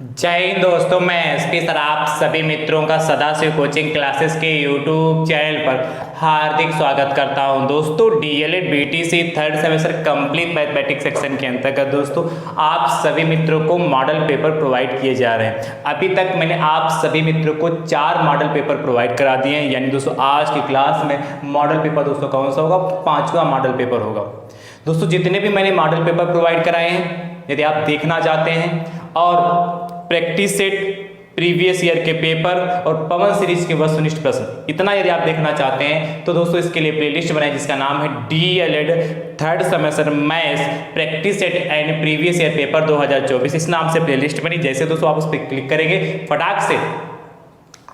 जय हिंद दोस्तों, मैं एसपी सर आप सभी मित्रों का सदाशिव कोचिंग क्लासेस के यूट्यूब चैनल पर हार्दिक स्वागत करता हूं। दोस्तों DElEd BTC third semester complete mathematics section के अंतर्गत दोस्तों आप सभी मित्रों को मॉडल पेपर प्रोवाइड किए जा रहे हैं। अभी तक मैंने आप सभी मित्रों को 4 मॉडल पेपर प्रोवाइड करा दिए हैं। यानी दोस्तों आज की क्लास में मॉडल पेपर दोस्तों कौन सा होगा? 5वां मॉडल पेपर होगा। दोस्तों जितने भी मैंने मॉडल पेपर प्रोवाइड कराए हैं, यदि आप देखना चाहते हैं और प्रैक्टिस सेट, प्रीवियस ईयर के पेपर और पवन सीरीज के वस्तुनिष्ठ प्रश्न, इतना यदि आप देखना चाहते हैं तो दोस्तों इसके लिए प्लेलिस्ट बनाए जिसका नाम है DElEd third semester maths practice set and previous year paper 2024। इस नाम से प्लेलिस्ट बनी। जैसे दोस्तों आप उस पर क्लिक करेंगे, फटाक से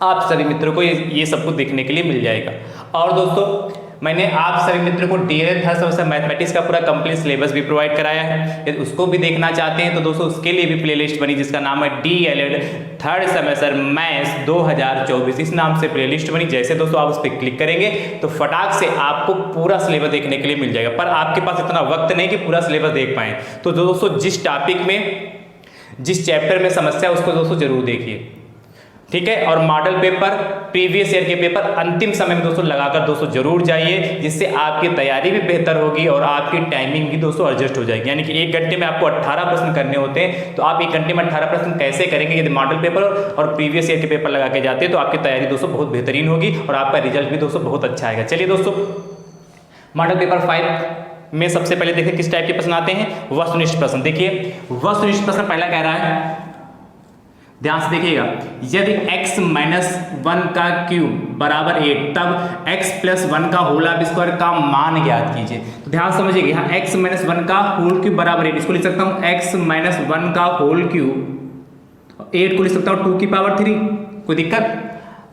आप सभी मित्रों को ये सब कुछ देखने के लिए मिल जाएगा। और दोस्तों मैंने आप सभी मित्रों को डीएलएड थर्ड सेमेस्टर मैथमेटिक्स का पूरा कंप्लीट सिलेबस भी प्रोवाइड कराया है। यदि उसको भी देखना चाहते हैं तो दोस्तों उसके लिए भी प्लेलिस्ट बनी जिसका नाम है डीएलएड थर्ड सेमेस्टर मैथ्स 2024। इस नाम से प्लेलिस्ट बनी। जैसे दोस्तों आप उस पर क्लिक करेंगे तो फटाक से आपको पूरा सिलेबस देखने के लिए मिल जाएगा। पर आपके पास इतना वक्त नहीं कि पूरा सिलेबस देख पाएँ, तो दोस्तों जिस टॉपिक में, जिस चैप्टर में समस्या उसको दोस्तों जरूर देखिए, ठीक है। और मॉडल पेपर, प्रीवियस ईयर के पेपर अंतिम समय में दोस्तों लगाकर दोस्तों जरूर जाइए, जिससे आपकी तैयारी भी बेहतर होगी और आपकी टाइमिंग भी दोस्तों एडजस्ट हो जाएगी। यानी कि 1 घंटे में आपको 18 प्रश्न करने होते हैं, तो आप 1 घंटे में 18 प्रश्न कैसे करेंगे? यदि मॉडल पेपर और प्रीवियस ईयर के पेपर लगा के जाते हैं तो आपकी तैयारी दोस्तों बहुत बेहतरीन होगी और आपका रिजल्ट भी दोस्तों बहुत अच्छा आएगा। चलिए दोस्तों मॉडल पेपर 5 में सबसे पहले देखिए किस टाइप के प्रश्न आते हैं। वस्तुनिष्ठ प्रश्न। देखिए वस्तुनिष्ठ प्रश्न पहला कह रहा है, ध्यान से देखिएगा, यदि x माइनस 1 का क्यूब बराबर 8 तब x प्लस 1 का होल स्क्वायर का मान ज्ञात कीजिए। तो ध्यान समझिएगा, यहाँ x माइनस 1 का होल क्यूब बराबर 8, इसको लिख सकता हूँ x माइनस 1 का होल क्यूब, 8 को लिख सकता हूँ 2 की पावर 3। कोई दिक्कत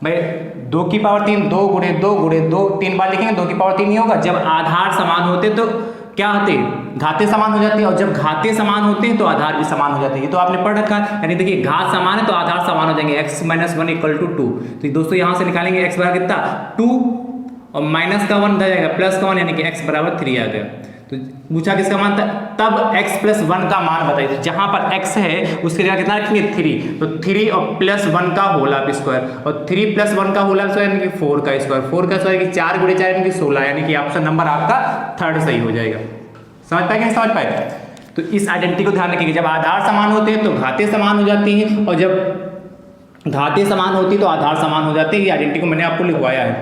भाई? 2 की पावर 3, 2 गुणे 2 गुणे 2, 3 बार लिखेंगे 2 की पावर 3 नहीं होगा। जब आधार समान होते तो क्या होते? घाते समान हो जाती है, और जब घाते समान होते हैं तो आधार भी समान हो जाती है। तो आपने पढ़ रखा है, यानी देखिए घात समान है तो आधार समान हो जाएंगे। x minus 1 equal to 2। तो दोस्तों यहाँ से निकालेंगे x बराबर कितना? 2 और माइनस का 1 हो जाएगा, प्लस का 1 यानी कि x बराबर 3 आ गया। तो पूछा किसका मान था? तब x प्लस 1 का मान बताइए। तो जहां पर x है उसके जगह कितना रखेंगे? 3। तो 3 और प्लस 1 का होल स्क्वायर, और 3 प्लस 1 का होल स्क्वायर यानी कि 4 का स्क्वायर, 4 का स्क्वायर 4 गुणे 4 यानी कि 16, यानी कि ऑप्शन नंबर आपका थर्ड सही हो जाएगा। समझ पाए कि नहीं समझ पाए? तो इस आइडेंटिटी को ध्यान रखिएगा, जब आधार समान होते हैं तो घाते समान हो जाती हैं, और जब घाते समान होती है तो आधार समान हो जाते हैं। ये आइडेंटिटी को मैंने आपको लिखवाया है,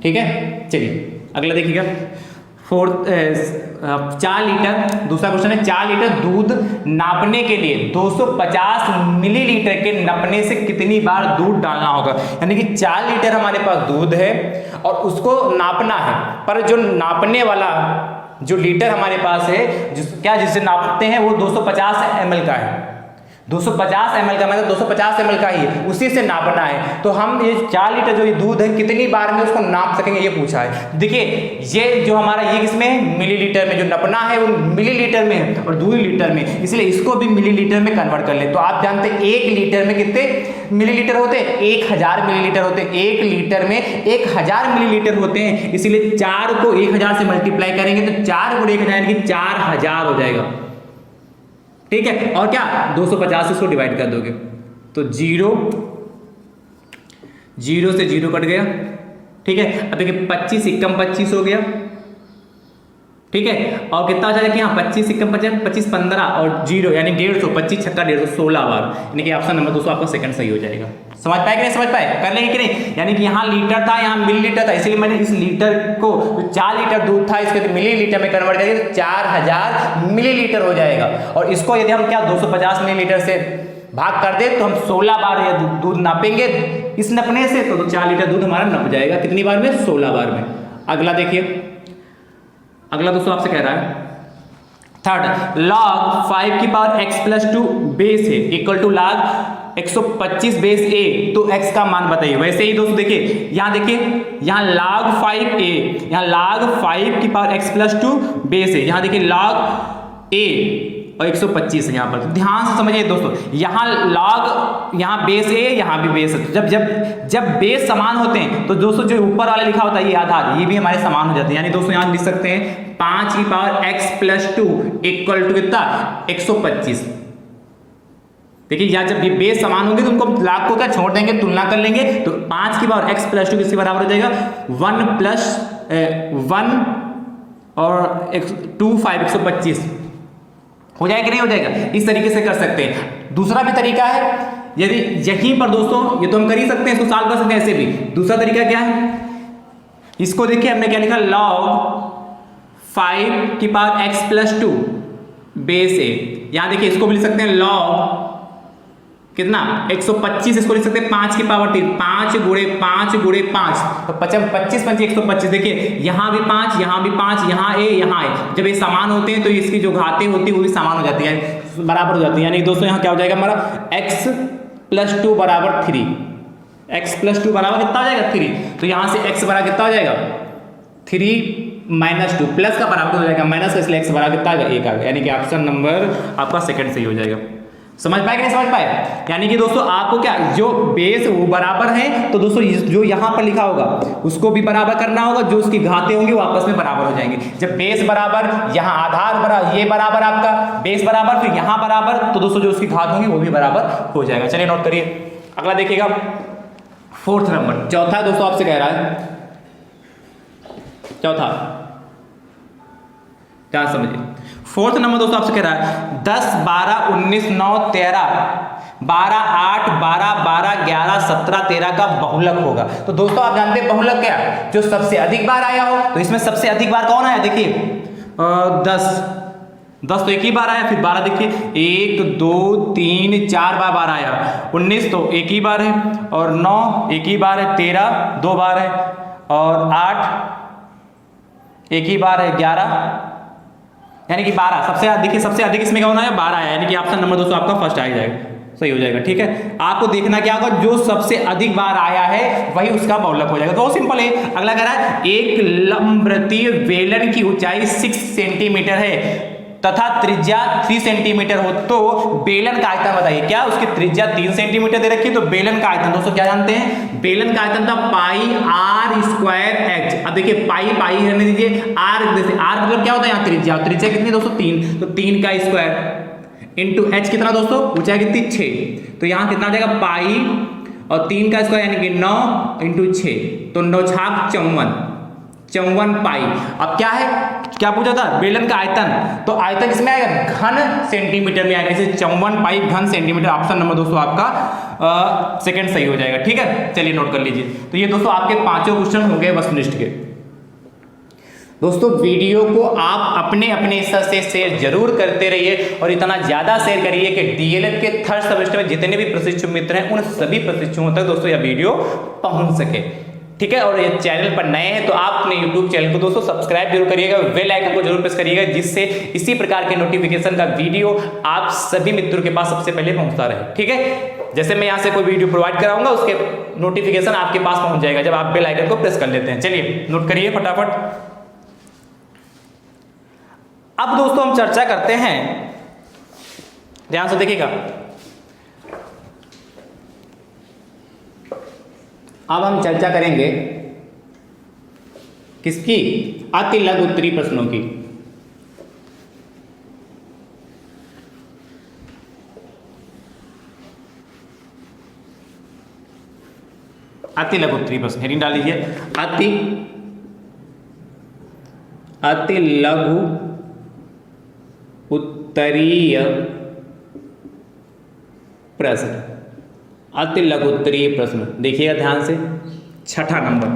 ठीक है। चलिए अगला देखिएगा, 4 लीटर, दूसरा क्वेश्चन है, 4 लीटर दूध नापने के लिए 250 मिलीलीटर के नपने से कितनी बार दूध डालना होगा? यानी कि 4 लीटर हमारे पास दूध है और उसको नापना है, पर जो नापने वाला जो लीटर हमारे पास है, जिससे नापते हैं वो 250 ml का है। 250 ml का मतलब 250 ml का ही है, उसी से नापना है। तो हम ये 4 लीटर जो ये दूध है कितनी बार में उसको नाप सकेंगे, ये पूछा है। देखिए ये जो हमारा ये किसमें? मिलीलीटर में। जो नपना है वो मिलीलीटर में है और दूध लीटर में, इसलिए इसको भी मिलीलीटर में कन्वर्ट कर ले। तो आप जानते हैं 1 लीटर में कितने मिलीलीटर होते हैं? 1000 मिलीलीटर होते हैं। 1 लीटर में 1000 मिलीलीटर होते हैं, इसीलिए 4 को 1000 से मल्टीप्लाई करेंगे तो 4 गुणे 1000 यानी कि 4000 हो जाएगा, ठीक है। और क्या 250 से इसको डिवाइड कर दोगे तो 0 से 0 कट गया, ठीक है। अब देखिए 25 एकम 25 हो गया, ठीक है। और कितना हो जाएगा कि यहाँ 25 एकम 50, 25 15 और 0 यानी 150, 25 छक्का 150, 16 बार, यानी कि ऑप्शन नंबर 2 आपका सेकंड सही हो जाएगा। समझ पाए कि नहीं समझ पाए? कर लेंगे कि नहीं? यानी कि यहाँ लीटर था, यहाँ मिलीलीटर था, इसलिए मैंने इस लीटर को, 4 लीटर दूध था इसके तो मिलीलीटर में कन्वर्ट करेंगे तो 4000 मिलीलीटर हो जाएगा। और इसको यदि हम क्या 250 मिलीलीटर से भाग कर दे तो हम 16 बार यह दूध नापेंगे इस नपने से, तो 4 लीटर दूध हमारा नप जाएगा। कितनी बार में? 16 बार में। अगला देखिए, अगला दोस्तों आपसे कह रहा है, थर्ड, log 5 की पावर x प्लस 2 बेस है equal to log 125 base a, तो x का मान बताइए। वैसे ही दोस्तों देखिए, यहाँ देखिए, यहाँ log 5a, यहाँ log 5 की पावर x प्लस 2 बेस है, यहाँ देखिए log a और 125 है यहाँ पर। तो ध्यान से समझिए दोस्तों, यहाँ log, यहाँ बेस है, यहाँ भी बेस है। तो जब बेस समान होते हैं तो दोस्तों जो ऊपर वाला लिखा होता है ये आधार, ये भी हमारे समान हो जाते हैं। यानी दोस्तों यहाँ लिख सकते हैं 5 की power x plus 2 equal to कितना? 125। देखिए या जब ये बेस समान होंगे तो उनको लाख को क्या छोड़ देंगे, तुलना कर लेंगे, तो 5 की पावर x प्लस 2 किसके बराबर हो जाएगा, 1 प्लस 1 और 2 5 125 हो जाएगा कि नहीं हो जाएगा। इस तरीके से कर सकते हैं। दूसरा भी तरीका है, यदि यहीं पर दोस्तों ये तो हम कर ही सकते हैं, इसको सॉल्व कर सकते हैं ऐसे भी। दूसरा तरीका क्या है, इसको देखिए हमने क्या लिखा, log 5 की power x plus 2 base a। यहां देखिए इसको भी लिख सकते हैं log कितना 125, इसको लिख सकते हैं 5 की पावर 3, 5 गुणे 5 गुणे 5 तो 25 5 125। देखिए यहां भी 5 यहां भी 5, यहां a यहां a, जब ये समान होते हैं तो इसकी जो घातें होती है वो भी समान हो जाती है, बराबर हो जाती है। यानी दोस्तों यहाँ क्या हो जाएगा हमारा x प्लस 2 बराबर 3, x प्लस 2 बराबर कितना हो जाएगा 3, तो यहां से x बराबर कितना हो जाएगा 3 माइनस 2, प्लस का बराबर हो जाएगा माइनस का, इसलिए x बराबर कितना आ गया 1 आ गया। यानी कि ऑप्शन नंबर आपका सेकंड सही हो जाएगा। समझ पाए कि नहीं समझ पाए। यानी कि दोस्तों आपको क्या, जो बेस वो बराबर है तो दोस्तों जो यहां पर लिखा होगा उसको भी बराबर करना होगा, जो उसकी घातें होंगी वो आपस में बराबर हो जाएंगे। जब बेस बराबर, यहां आधार बराबर, ये बराबर आपका बेस बराबर, फिर यहां बराबर, तो दोस्तों जो उसकी घात होंगी वो भी बराबर हो जाएगा। चलिए नोट करिए, अगला देखिएगा 4th नंबर। चौथा दोस्तों आपसे कह रहा है, चौथा ध्यान समझिए। 4th नंबर दोस्तों आपसे कह रहा है 10 12 19 9 13 12 8 12 12 11 17 13 का बहुलक होगा। तो दोस्तों आप जानते हैं बहुलक क्या, जो सबसे अधिक बार आया हो, तो इसमें सबसे अधिक बार कौन आया, देखिए 10 तो एक ही बार आया, फिर 12 देखिए 1 2 3 4 बार आया, 19 तो एक ही बार है, और 9 एक ही बार है, 13 2 बार है, और 8 एक ही बार है, 11 यानी कि 12 सबसे देखिए सबसे अधिक इसमें कौन आया 12 आया, यानी कि ऑप्शन नंबर दोस्तों आपका फर्स्ट आ जाएगा, सही हो जाएगा। ठीक है, आपको देखना क्या होगा, जो सबसे अधिक बार आया है वही उसका बहुलक हो जाएगा। तो सिंपल है। अगला कह रहा है एक लंबवृत्तीय बेलन की ऊंचाई 6 सेंटीमीटर है तथा त्रिज्या 3 सेंटीमीटर हो, तो बेलन का आयतन बताइए। क्या उसकी त्रिज्या 3 सेंटीमीटर दे रखी है, तो बेलन का आयतन दोस्तों क्या जानते हैं, बेलन का आयतन था पाई आर स्क्वायर एच। अब देखिए पाई रहने दीजिए, आर जैसे आर मतलब क्या होता है यहाँ त्रिज्या, त्रिज्या कितनी दोस्तों 3, तो 3 का स्क्वायर इंटू एच कितना दोस्तों, ऊंचाई कितनी 6, तो यहाँ कितना आ जाएगा पाई और 3 का स्क्वायर यानी कि 9 इंटू 6, तो 9 छाक 54 पाई। अब क्या है, क्या पूछा था, बेलन का आयतन, तो आयतन इसमें आएगा घन सेंटीमीटर में आएगा, इसे 54 पाई घन सेंटीमीटर। ऑप्शन नंबर दोस्तों आपका सेकंड सही हो जाएगा। ठीक है, चलिए नोट कर लीजिए। तो ये दोस्तों आपके 5 क्वेश्चन हो गए वस्तुनिष्ठ के। दोस्तों वीडियो को आप अपने हिस्से से शेयर जरूर करते रहिए, और इतना ज्यादा शेयर करिए कि डीएलएड के 3rd सेमेस्टर में जितने भी प्रशिक्षु मित्र हैं उन सभी प्रशिक्षुओं तक दोस्तों यह वीडियो पहुंच सके। ठीक है, और ये चैनल पर नए हैं तो आप अपने YouTube चैनल को दोस्तों सब्सक्राइब जरूर करिएगा, बेल आइकन को जरूर प्रेस करिएगा, जिससे इसी प्रकार के नोटिफिकेशन का वीडियो आप सभी मित्रों के पास सबसे पहले पहुंचता रहे। ठीक है, जैसे मैं यहाँ से कोई वीडियो प्रोवाइड कराऊंगा उसके नोटिफिकेशन आपके पास पहुंच जाएगा जब आप बेल आइकन को प्रेस कर लेते हैं। चलिए नोट करिए फटाफट। अब दोस्तों हम चर्चा करते हैं, ध्यान से देखिएगा, अब हम चर्चा करेंगे किसकी, अति लघु उत्तरीय प्रश्नों की। अति लघु उत्तरीय प्रश्न हेडिंग डाल लीजिए, अति लघु उत्तरीय प्रश्न, अति लघु उत्तरीय प्रश्न। देखिएगा ध्यान से, 6ठा नंबर,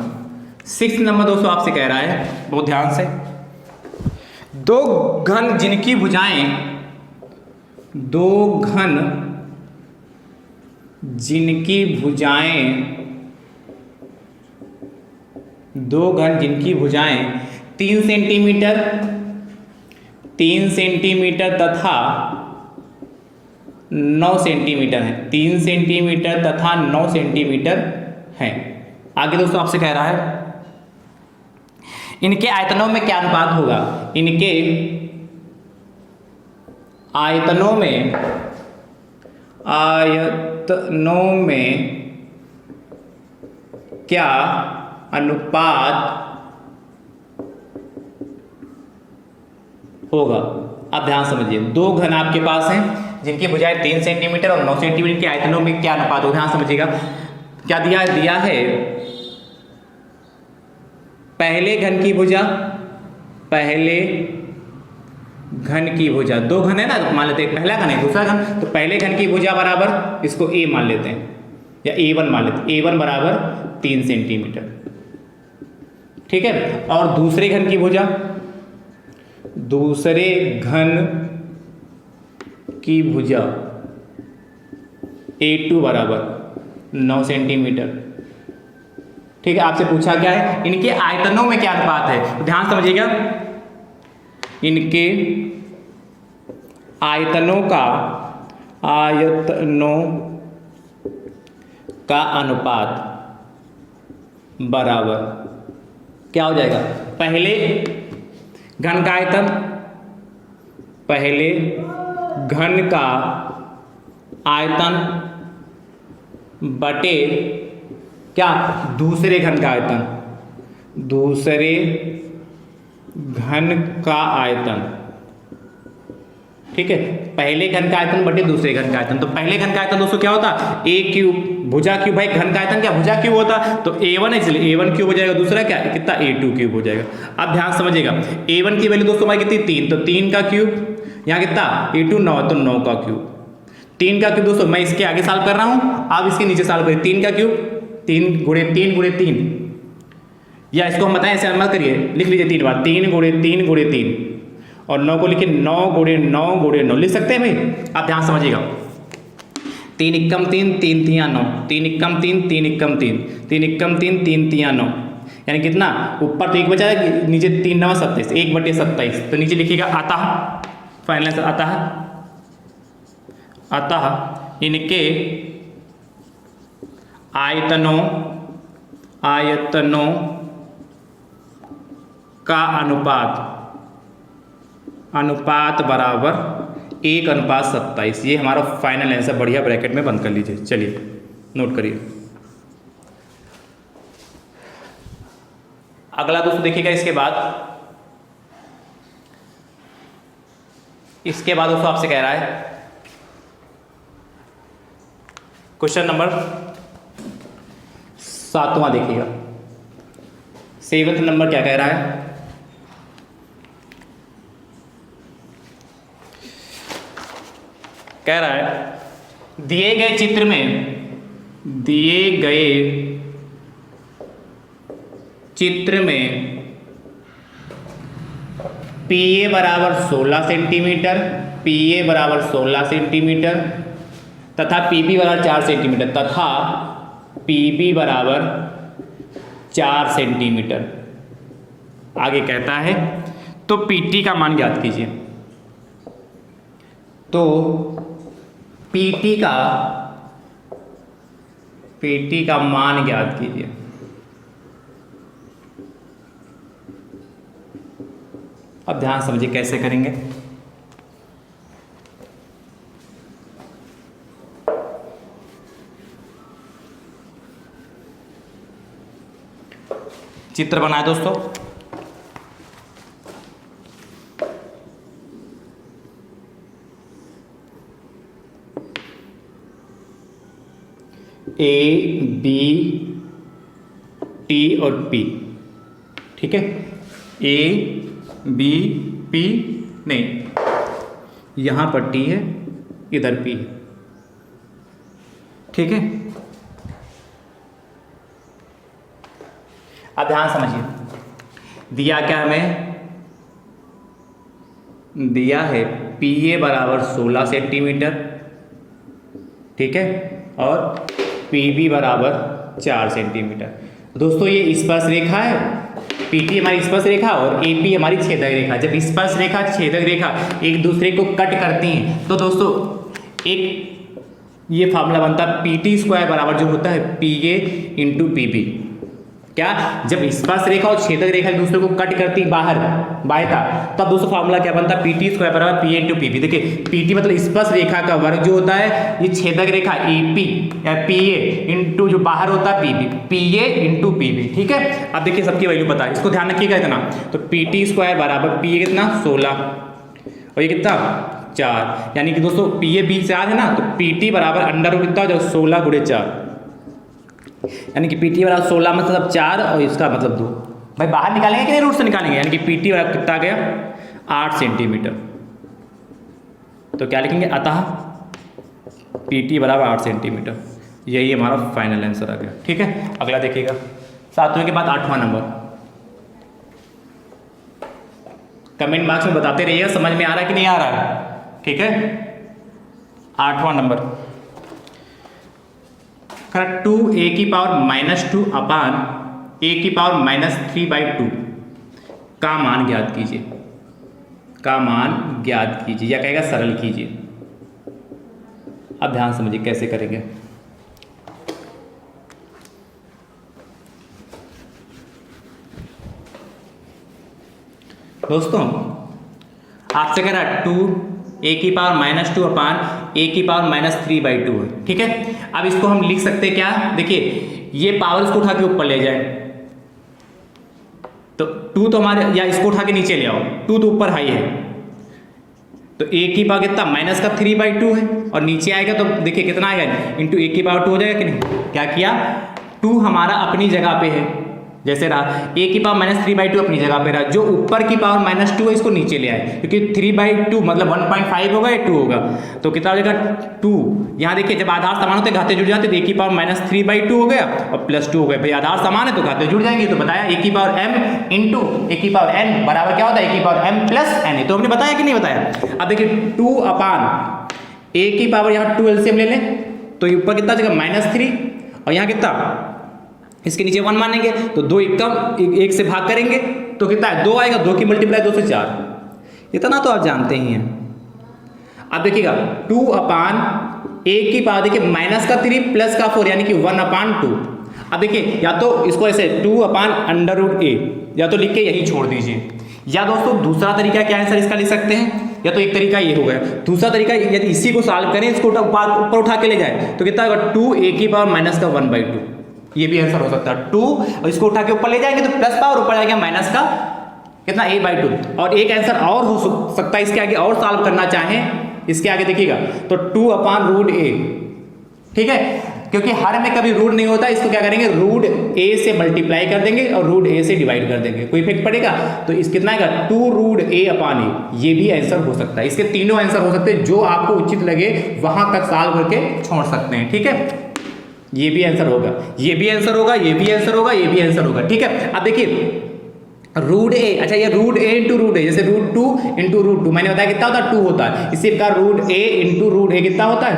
6 नंबर दोस्तों आपसे कह रहा है, बहुत ध्यान से, दो घन जिनकी भुजाएं, दो घन जिनकी भुजाएं 3 सेंटीमीटर तथा 9 सेंटीमीटर है, 3 सेंटीमीटर तथा 9 सेंटीमीटर है। आगे दोस्तों आपसे कह रहा है इनके आयतनों में क्या अनुपात होगा, इनके आयतनों में क्या अनुपात होगा। अब ध्यान समझिए, दो घन आपके पास हैं जिनकी भुजाएं 3 सेंटीमीटर और 9 सेंटीमीटर के आयतनों में क्या अनुपात हो, ध्यान समझिएगा। क्या दिया है पहले घन की भुजा, पहले घन की भुजा, दो घन है ना, तो मान लेते हैं पहला घन है दूसरा घन, तो पहले घन की भुजा बराबर इसको ए मान लेते हैं या A1 मान लेते हैं, A1 बराबर 3 सेंटीमीटर, ठीक है। और दूसरे घन की भुजा, दूसरे घन की भुजा A2 बराबर 9 सेंटीमीटर, ठीक है। आपसे पूछा क्या है, इनके आयतनों में क्या अनुपात है, तो ध्यान समझिएगा, इनके आयतनों का अनुपात बराबर क्या हो जाएगा, पहले घन का आयतन, पहले घन का आयतन बटे क्या, दूसरे घन का आयतन, दूसरे घन का आयतन, ठीक है। पहले घन का आयतन बटे दूसरे घन का आयतन, तो पहले घन का आयतन दोस्तों क्या होता, ए क्यूब, भुजा क्यूब, भाई घन का आयतन क्या भुजा क्यूब होता, तो A1 है इसलिए A1 क्यूब हो जाएगा, दूसरा क्या कितना A2 क्यूब हो जाएगा। अब ध्यान समझिएगा, A1 की वैल्यू दोस्तों हमारी कितनी 3, तो 3 का क्यूब, यहाँ कितना A2 9, तो 9 का क्यूब, 3 का क्यूब दोस्तों मैं इसके आगे सॉल्व कर रहा हूँ, आप इसके नीचे सॉल्व करिए, 3 का क्यूब 3 गुणे 3 गुणे 3, या इसको हम बताएं ऐसे मत करिए, लिख लीजिए 3 बार, 3 गुणे 3 गुणे 3, और 9 को लिखिए 9 गुणे 9 गुणे 9, लिख सकते हैं भाई। आप ध्यान समझिएगा, 3 एकम 3 3 तिया 9, 3 एकम 3 3 एकम 3 3 एकम 3 3 तिया 9, यानी कितना, ऊपर तो 1 बचा है, नीचे 3 9 27, 1/27, तो नीचे लिखिएगा अतः, फाइनल आंसर अतः इनके आयतनों का अनुपात बराबर 1:27, ये हमारा फाइनल आंसर, बढ़िया ब्रैकेट में बंद कर लीजिए। चलिए नोट करिए। अगला दोस्तों देखिएगा, इसके बाद दोस्तों आपसे कह रहा है क्वेश्चन नंबर 7वां, देखिएगा 7th नंबर क्या कह रहा है, कह रहा है दिए गए चित्र में PA बराबर 16 सेंटीमीटर, PA बराबर 16 सेंटीमीटर तथा PB बराबर 4 सेंटीमीटर तथा PB बराबर 4 सेंटीमीटर। आगे कहता है तो PT का मान ज्ञात कीजिए। तो PT का मान ज्ञात कीजिए। अब ध्यान समझिए कैसे करेंगे। चित्र बनाए दोस्तों, A B T और P, ठीक है। A B P नहीं, यहां पर T है, इधर P है, ठीक है। अब ध्यान समझिए, दिया क्या हमें, दिया है PA बराबर 16 सेंटीमीटर, ठीक है, और PB बराबर 4 सेंटीमीटर। दोस्तों ये स्पर्श रेखा है, PT हमारी स्पर्श रेखा और AP हमारी छेदक रेखा। जब स्पर्श रेखा छेदक रेखा एक दूसरे को कट करती हैं तो दोस्तों एक ये फार्मूला बनता है PT² बराबर जो होता है PA इंटू PB। क्या, जब स्पर्श रेखा और छेदक रेखा एक दूसरे को कट करती बाहर बाएं, तब दोस्तों फार्मूला क्या बनता है PT² बराबर PA इंटू PB। देखिए PT मतलब स्पर्श रेखा का वर्ग जो होता है, ये छेदक रेखा AP या PA इंटू जो बाहर होता है PB, PA इंटू PB, ठीक है। अब देखिए सबकी वैल्यू पता है, इसको ध्यान रखिएगा इतना। तो PT² बराबर PA कितना 16 और ये कितना 4, यानी कि दोस्तों ये बी 4 है ना, तो पी टी बराबर अंडर रूट कितना हो जाएगा 16 गुणे 4, यानी कि पी टी बराबर 16 मतलब 4 और इसका मतलब 2। भाई बाहर निकालेंगे कि नहीं, रूट से निकालेंगे, यानी कि पी टी बराबर कितना गया 8 सेंटीमीटर। तो क्या लिखेंगे, अतः पी टी बराबर 8 सेंटीमीटर। यही हमारा फाइनल आंसर आ गया। ठीक है, अगला देखिएगा 7वें के बाद 8वां नंबर। कमेंट बॉक्स में बताते रहिएगा समझ में आ रहा है कि नहीं आ रहा है। ठीक है, 8वां नंबर 2a की पावर -2 अपान a की पावर -3/2 का मान ज्ञात कीजिए, का मान ज्ञात कीजिए, या कहेगा सरल कीजिए। अब ध्यान समझिए कैसे करेंगे। दोस्तों आपसे कह रहा है 2a की पावर -2 अपान a की पावर -3/2 है। ठीक है, अब इसको हम लिख सकते हैं क्या, देखिए ये पावर इसको उठा के ऊपर ले जाए, तो 2 तो हमारे, या इसको उठा के नीचे ले आओ, 2 तो ऊपर हाई है, तो a की पावर कितना -3/2 है, और नीचे आएगा तो देखिए कितना आएगा, इंटू a की पावर 2 हो जाएगा कि नहीं। क्या किया, 2 हमारा अपनी जगह पे है जैसे रहा, a की पावर -3/2 अपनी जगह पे रहा, जो ऊपर की पावर -2 है इसको नीचे ले आए, क्योंकि 3/2 मतलब 1.5 होगा या 2 होगा, तो कितना हो जाएगा 2। यहाँ देखिए जब आधार समान होते घाते जुड़ जाते, तो a की पावर -3/2 हो गया और +2 हो गया। भाई आधार समान है तो घाते जुड़ जाएंगे, तो बताया a की पावर m इंटू a की पावर n बराबर क्या होता है, a की पावर m प्लस n। तो हमने बताया कि नहीं बताया। अब देखिए 2 अपान a की पावर, यहाँ 2 एलसीएम ले लें तो ऊपर कितना जगह -3 और यहाँ कितना, इसके नीचे 1 मानेंगे तो 2 1 से भाग करेंगे तो कितना है 2 आएगा, 2 की मल्टीप्लाई 2 से 4, इतना तो आप जानते ही हैं। अब देखिएगा 2 अपान a की पावर, देखिए -3 प्लस 4 यानी कि 1/2। अब देखिए या तो इसको ऐसे 2 अपान अंडर रूट a, या तो लिख के यही छोड़ दीजिए, या दोस्तों दूसरा तरीका क्या आंसर इसका लिख सकते हैं, या तो एक तरीका ये हो गया, दूसरा तरीका यदि इसी को सॉल्व करें, इसको ऊपर उठा के ले जाए तो कितना होगा 2a की पावर -1/2, ये भी आंसर हो सकता है 2, और इसको उठा के ऊपर ले जाएंगे तो प्लस पावर ऊपर जाएगा माइनस का कितना a/2। और एक आंसर और हो सकता है इसके आगे, और सॉल्व करना चाहें इसके आगे देखिएगा तो 2 अपान रूट a। ठीक है, क्योंकि हर में कभी रूट नहीं होता, इसको क्या करेंगे रूट a से मल्टीप्लाई कर देंगे और रूट a से डिवाइड कर देंगे, कोई इफेक्ट पड़ेगा तो इस कितना आएगा 2 रूट a अपान a। ये भी आंसर हो सकता है, इसके तीनों आंसर हो सकते हैं, जो आपको उचित लगे वहां तक सॉल्व करके छोड़ सकते हैं। ठीक है, ये भी आंसर होगा, ये भी आंसर होगा, ये भी आंसर होगा, ये भी आंसर होगा। ठीक है, अब देखिए रूट a, अच्छा ये root a into root a, जैसे √2 इंटू √2 मैंने बताया कितना होता है 2 होता है, इसी प्रकार root a into root a कितना होता है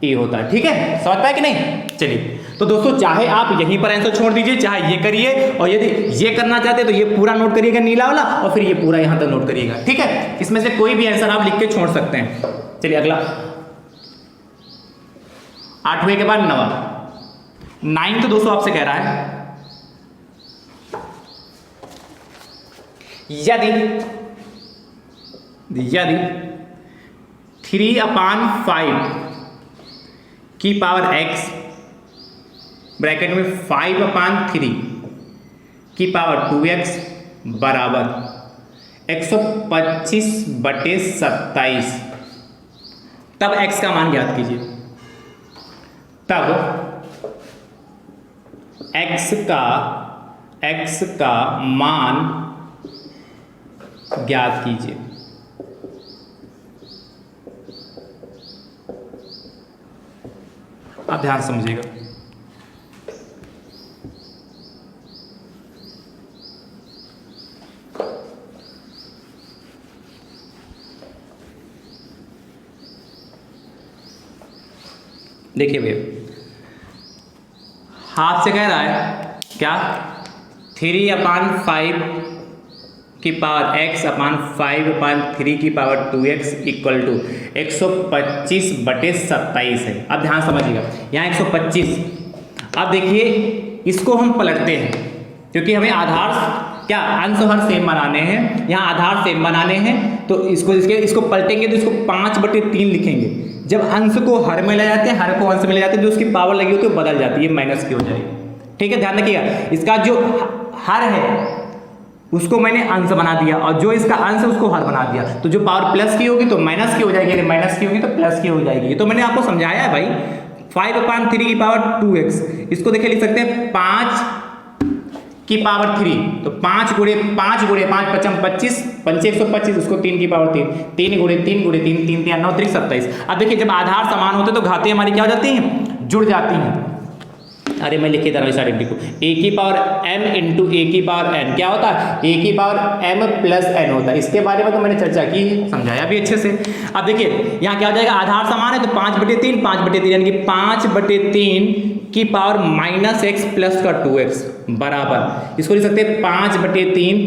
a होता है। ठीक है, समझ पाए कि नहीं। चलिए तो दोस्तों चाहे आप यहीं पर आंसर छोड़ दीजिए, चाहे ये करिए, और यदि ये करना चाहते हैं तो ये पूरा नोट करिएगा नीला वाला, और फिर ये पूरा यहाँ तक नोट करिएगा। ठीक है, इसमें से कोई भी आंसर आप लिख के छोड़ सकते हैं। चलिए अगला 8वें के बाद 9 तो दोस्तों आपसे कह रहा है यदि 3/5 की पावर x ब्रैकेट में 5/3 की पावर 2x बराबर 125/27, तब x का मान ज्ञात कीजिए। तब x का मान ज्ञात कीजिए। आप ध्यान समझिएगा। देखिए भैया हाथ से कह रहा है क्या 3/5 की पावर x अपान 5/3 की पावर 2x इक्वल टू 125/27 है। अब ध्यान समझिएगा, यहाँ 125। अब देखिए इसको हम पलटते हैं, क्योंकि हमें आधार क्या अंश हर सेम बनाने हैं, यहाँ आधार सेम बनाने हैं, तो इसको पलटेंगे तो इसको 5/3 लिखेंगे। जब अंश को हर में ले जाते हैं, हर को अंश में ले जाते हैं, जो उसकी पावर लगी होती है बदल जाती है, माइनस की हो जाएगी। ठीक है, ध्यान रखिएगा, इसका जो हर है उसको मैंने अंश बना दिया, और जो इसका अंश है उसको हर बना दिया। तो जो पावर प्लस की होगी तो माइनस की हो जाएगी, यदि माइनस की होगी तो प्लस की हो जाएगी। तो मैंने आपको समझाया है भाई। 5/3 की पावर 2x, इसको देखिए लिख सकते हैं 5 की पावर 3, तो 5 गुणे 5 गुणे 5 पचम 25, 5 125, उसको 3 की पावर 3, 3 गुणे 3 गुणे 3, 3 3 9 3 27। अब देखिए जब आधार समान होते तो घातें हमारी क्या हो जाती हैं, जुड़ जाती हैं। अरे मैं लिखे तरह साइड को, a की पावर m इंटू a की पावर n क्या होता है, a की पावर m प्लस n होता है। इसके बारे में तो मैंने चर्चा की, समझाया भी अच्छे से। अब देखिए यहाँ क्या हो जाएगा, आधार समान है तो 5/3, 5/3 यानी कि 5/3 की पावर -x प्लस का 2x बराबर, इसको लिख सकते हैं 5/3,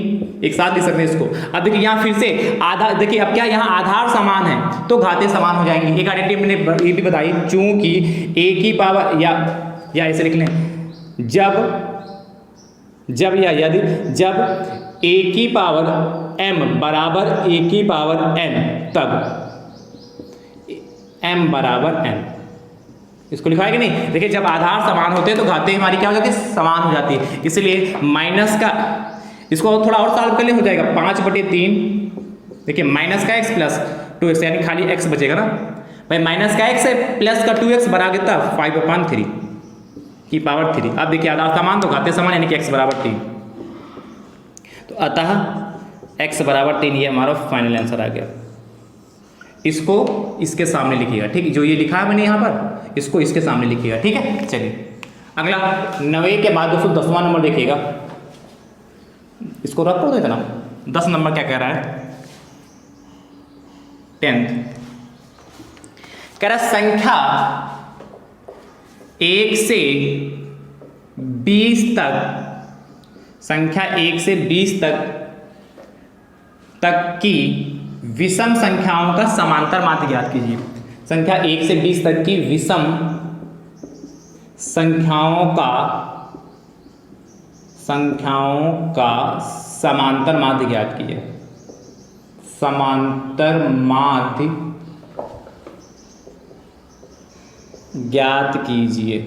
एक साथ लिख सकते हैं इसको। अब देखिए यहाँ फिर से आधार, देखिए अब क्या यहाँ आधार समान है तो घातें समान हो जाएंगी। एक आइडेंटिटी मैंने ये भी बताई, चूंकि a की पावर या ऐसे लिख लें, जब या यदि जब a की पावर m बराबर a की पावर n, तब m बराबर n, इसको लिखा है कि नहीं। देखिए जब आधार समान होते हैं तो घातें हमारी क्या हो जाती है, समान हो जाती है। इसलिए माइनस का, इसको थोड़ा और सॉल्व कर ले, हो जाएगा 5/3, देखिए माइनस का x प्लस 2x, यानी खाली x बचेगा ना भाई, माइनस का x है प्लस का 2x बना कितना 5/3 की पावर 3। अब देखिए आधार समान तो घातें समान, यानी कि x बराबर 3, तो अतः x बराबर 3 ये हमारा फाइनल आंसर आ गया। इसको इसके सामने लिखिएगा, ठीक, जो ये लिखा है मैंने यहाँ पर, इसको इसके सामने लिखिएगा, ठीक है। चलिए अगला 9 के बाद दोस्तों 10वां नंबर देखिएगा, इसको रख दो इतना। 10 नंबर क्या कह रहा है, 10th कह रहा है संख्या 1 से 20 तक, संख्या 1 से 20 तक की विषम संख्याओं का समांतर माध्य ज्ञात कीजिए। संख्या 1 से 20 तक की विषम संख्याओं का समांतर माध्य ज्ञात कीजिए। समांतर माध्य ज्ञात कीजिए।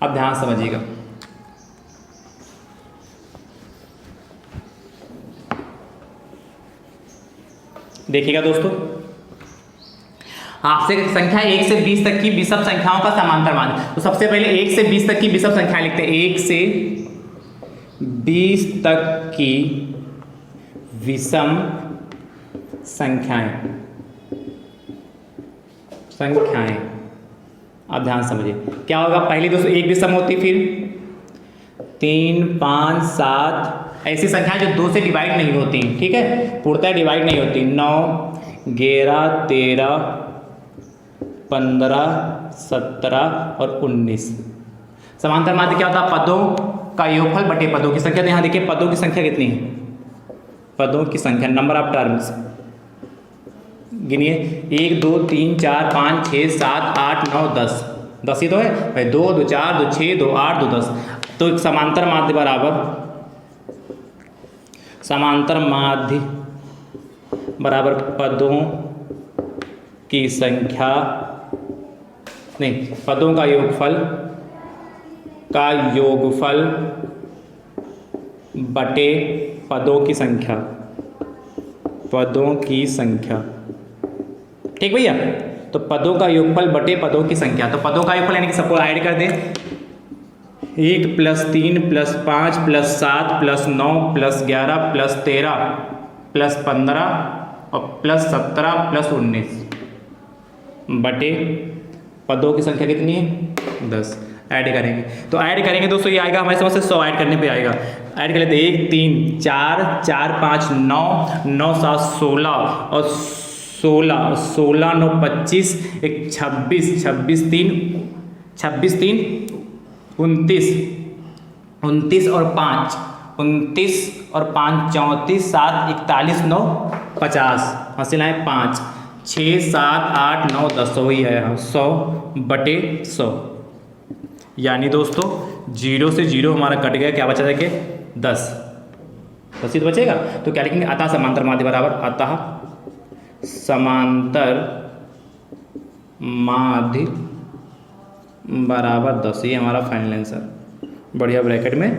अब ध्यान समझिएगा, देखिएगा दोस्तों, आपसे संख्या 1 से 20 तक की विषम संख्याओं का समांतर माध्य, तो सबसे पहले 1 से 20 तक की विषम संख्याएं लिखते हैं। 1 से 20 तक की विषम संख्याएं, अब ध्यान समझिए क्या होगा। पहले दोस्तों एक विषम होती, फिर 3 5 7 ऐसी संख्याएं जो 2 से डिवाइड नहीं होती, ठीक है, पूर्णतः डिवाइड नहीं होती। 9 11 13 15 17 और 19। समांतर माध्य क्या होता है, पदों का योगफल बटे पदों की संख्या। तो यहाँ देखिए पदों की संख्या कितनी है, पदों की संख्या, नंबर ऑफ टर्म्स गिनिए, 1 2 3 4 5 6 7 8 9 10, 10 ही तो है भाई, 2 2 4 2 6 2 8 2 10। तो एक समांतर माध्य बराबर, समांतर माध्य बराबर पदों की संख्या, नहीं, पदों का योगफल बटे पदों की संख्या, पदों की संख्या, ठीक भैया। तो पदों का योगफल बटे पदों की संख्या, तो पदों का योगफल यानी कि सबको ऐड कर दें, 1 + 3 + 5 + 7 + 9 + 11 + 13 + 15 और +17 + 19 बटे पदों की संख्या कितनी है, 10। ऐड करेंगे तो ऐड करेंगे दोस्तों, ये आएगा हमारे समझ से 100 ऐड करने पे आएगा। ऐड कर लेते हैं, 1 3 4 4 5 9 9 7 16 और 16 16 9 25 1 26 26 3 26 3 29 29 और 5 29 और 5 34 7 41 9 50 हासिल है 5 6 7 8 9 10, 100 ही है यहाँ, 100 बटे 100, यानी दोस्तों 0 से 0 हमारा कट गया, क्या बचा जाके 10 ही तो बचेगा। तो क्या लिखेंगे, अतः समांतर माध्य बराबर, अतः समांतर माध्य बराबर 10, ये हमारा फाइनल आंसर। बढ़िया ब्रैकेट में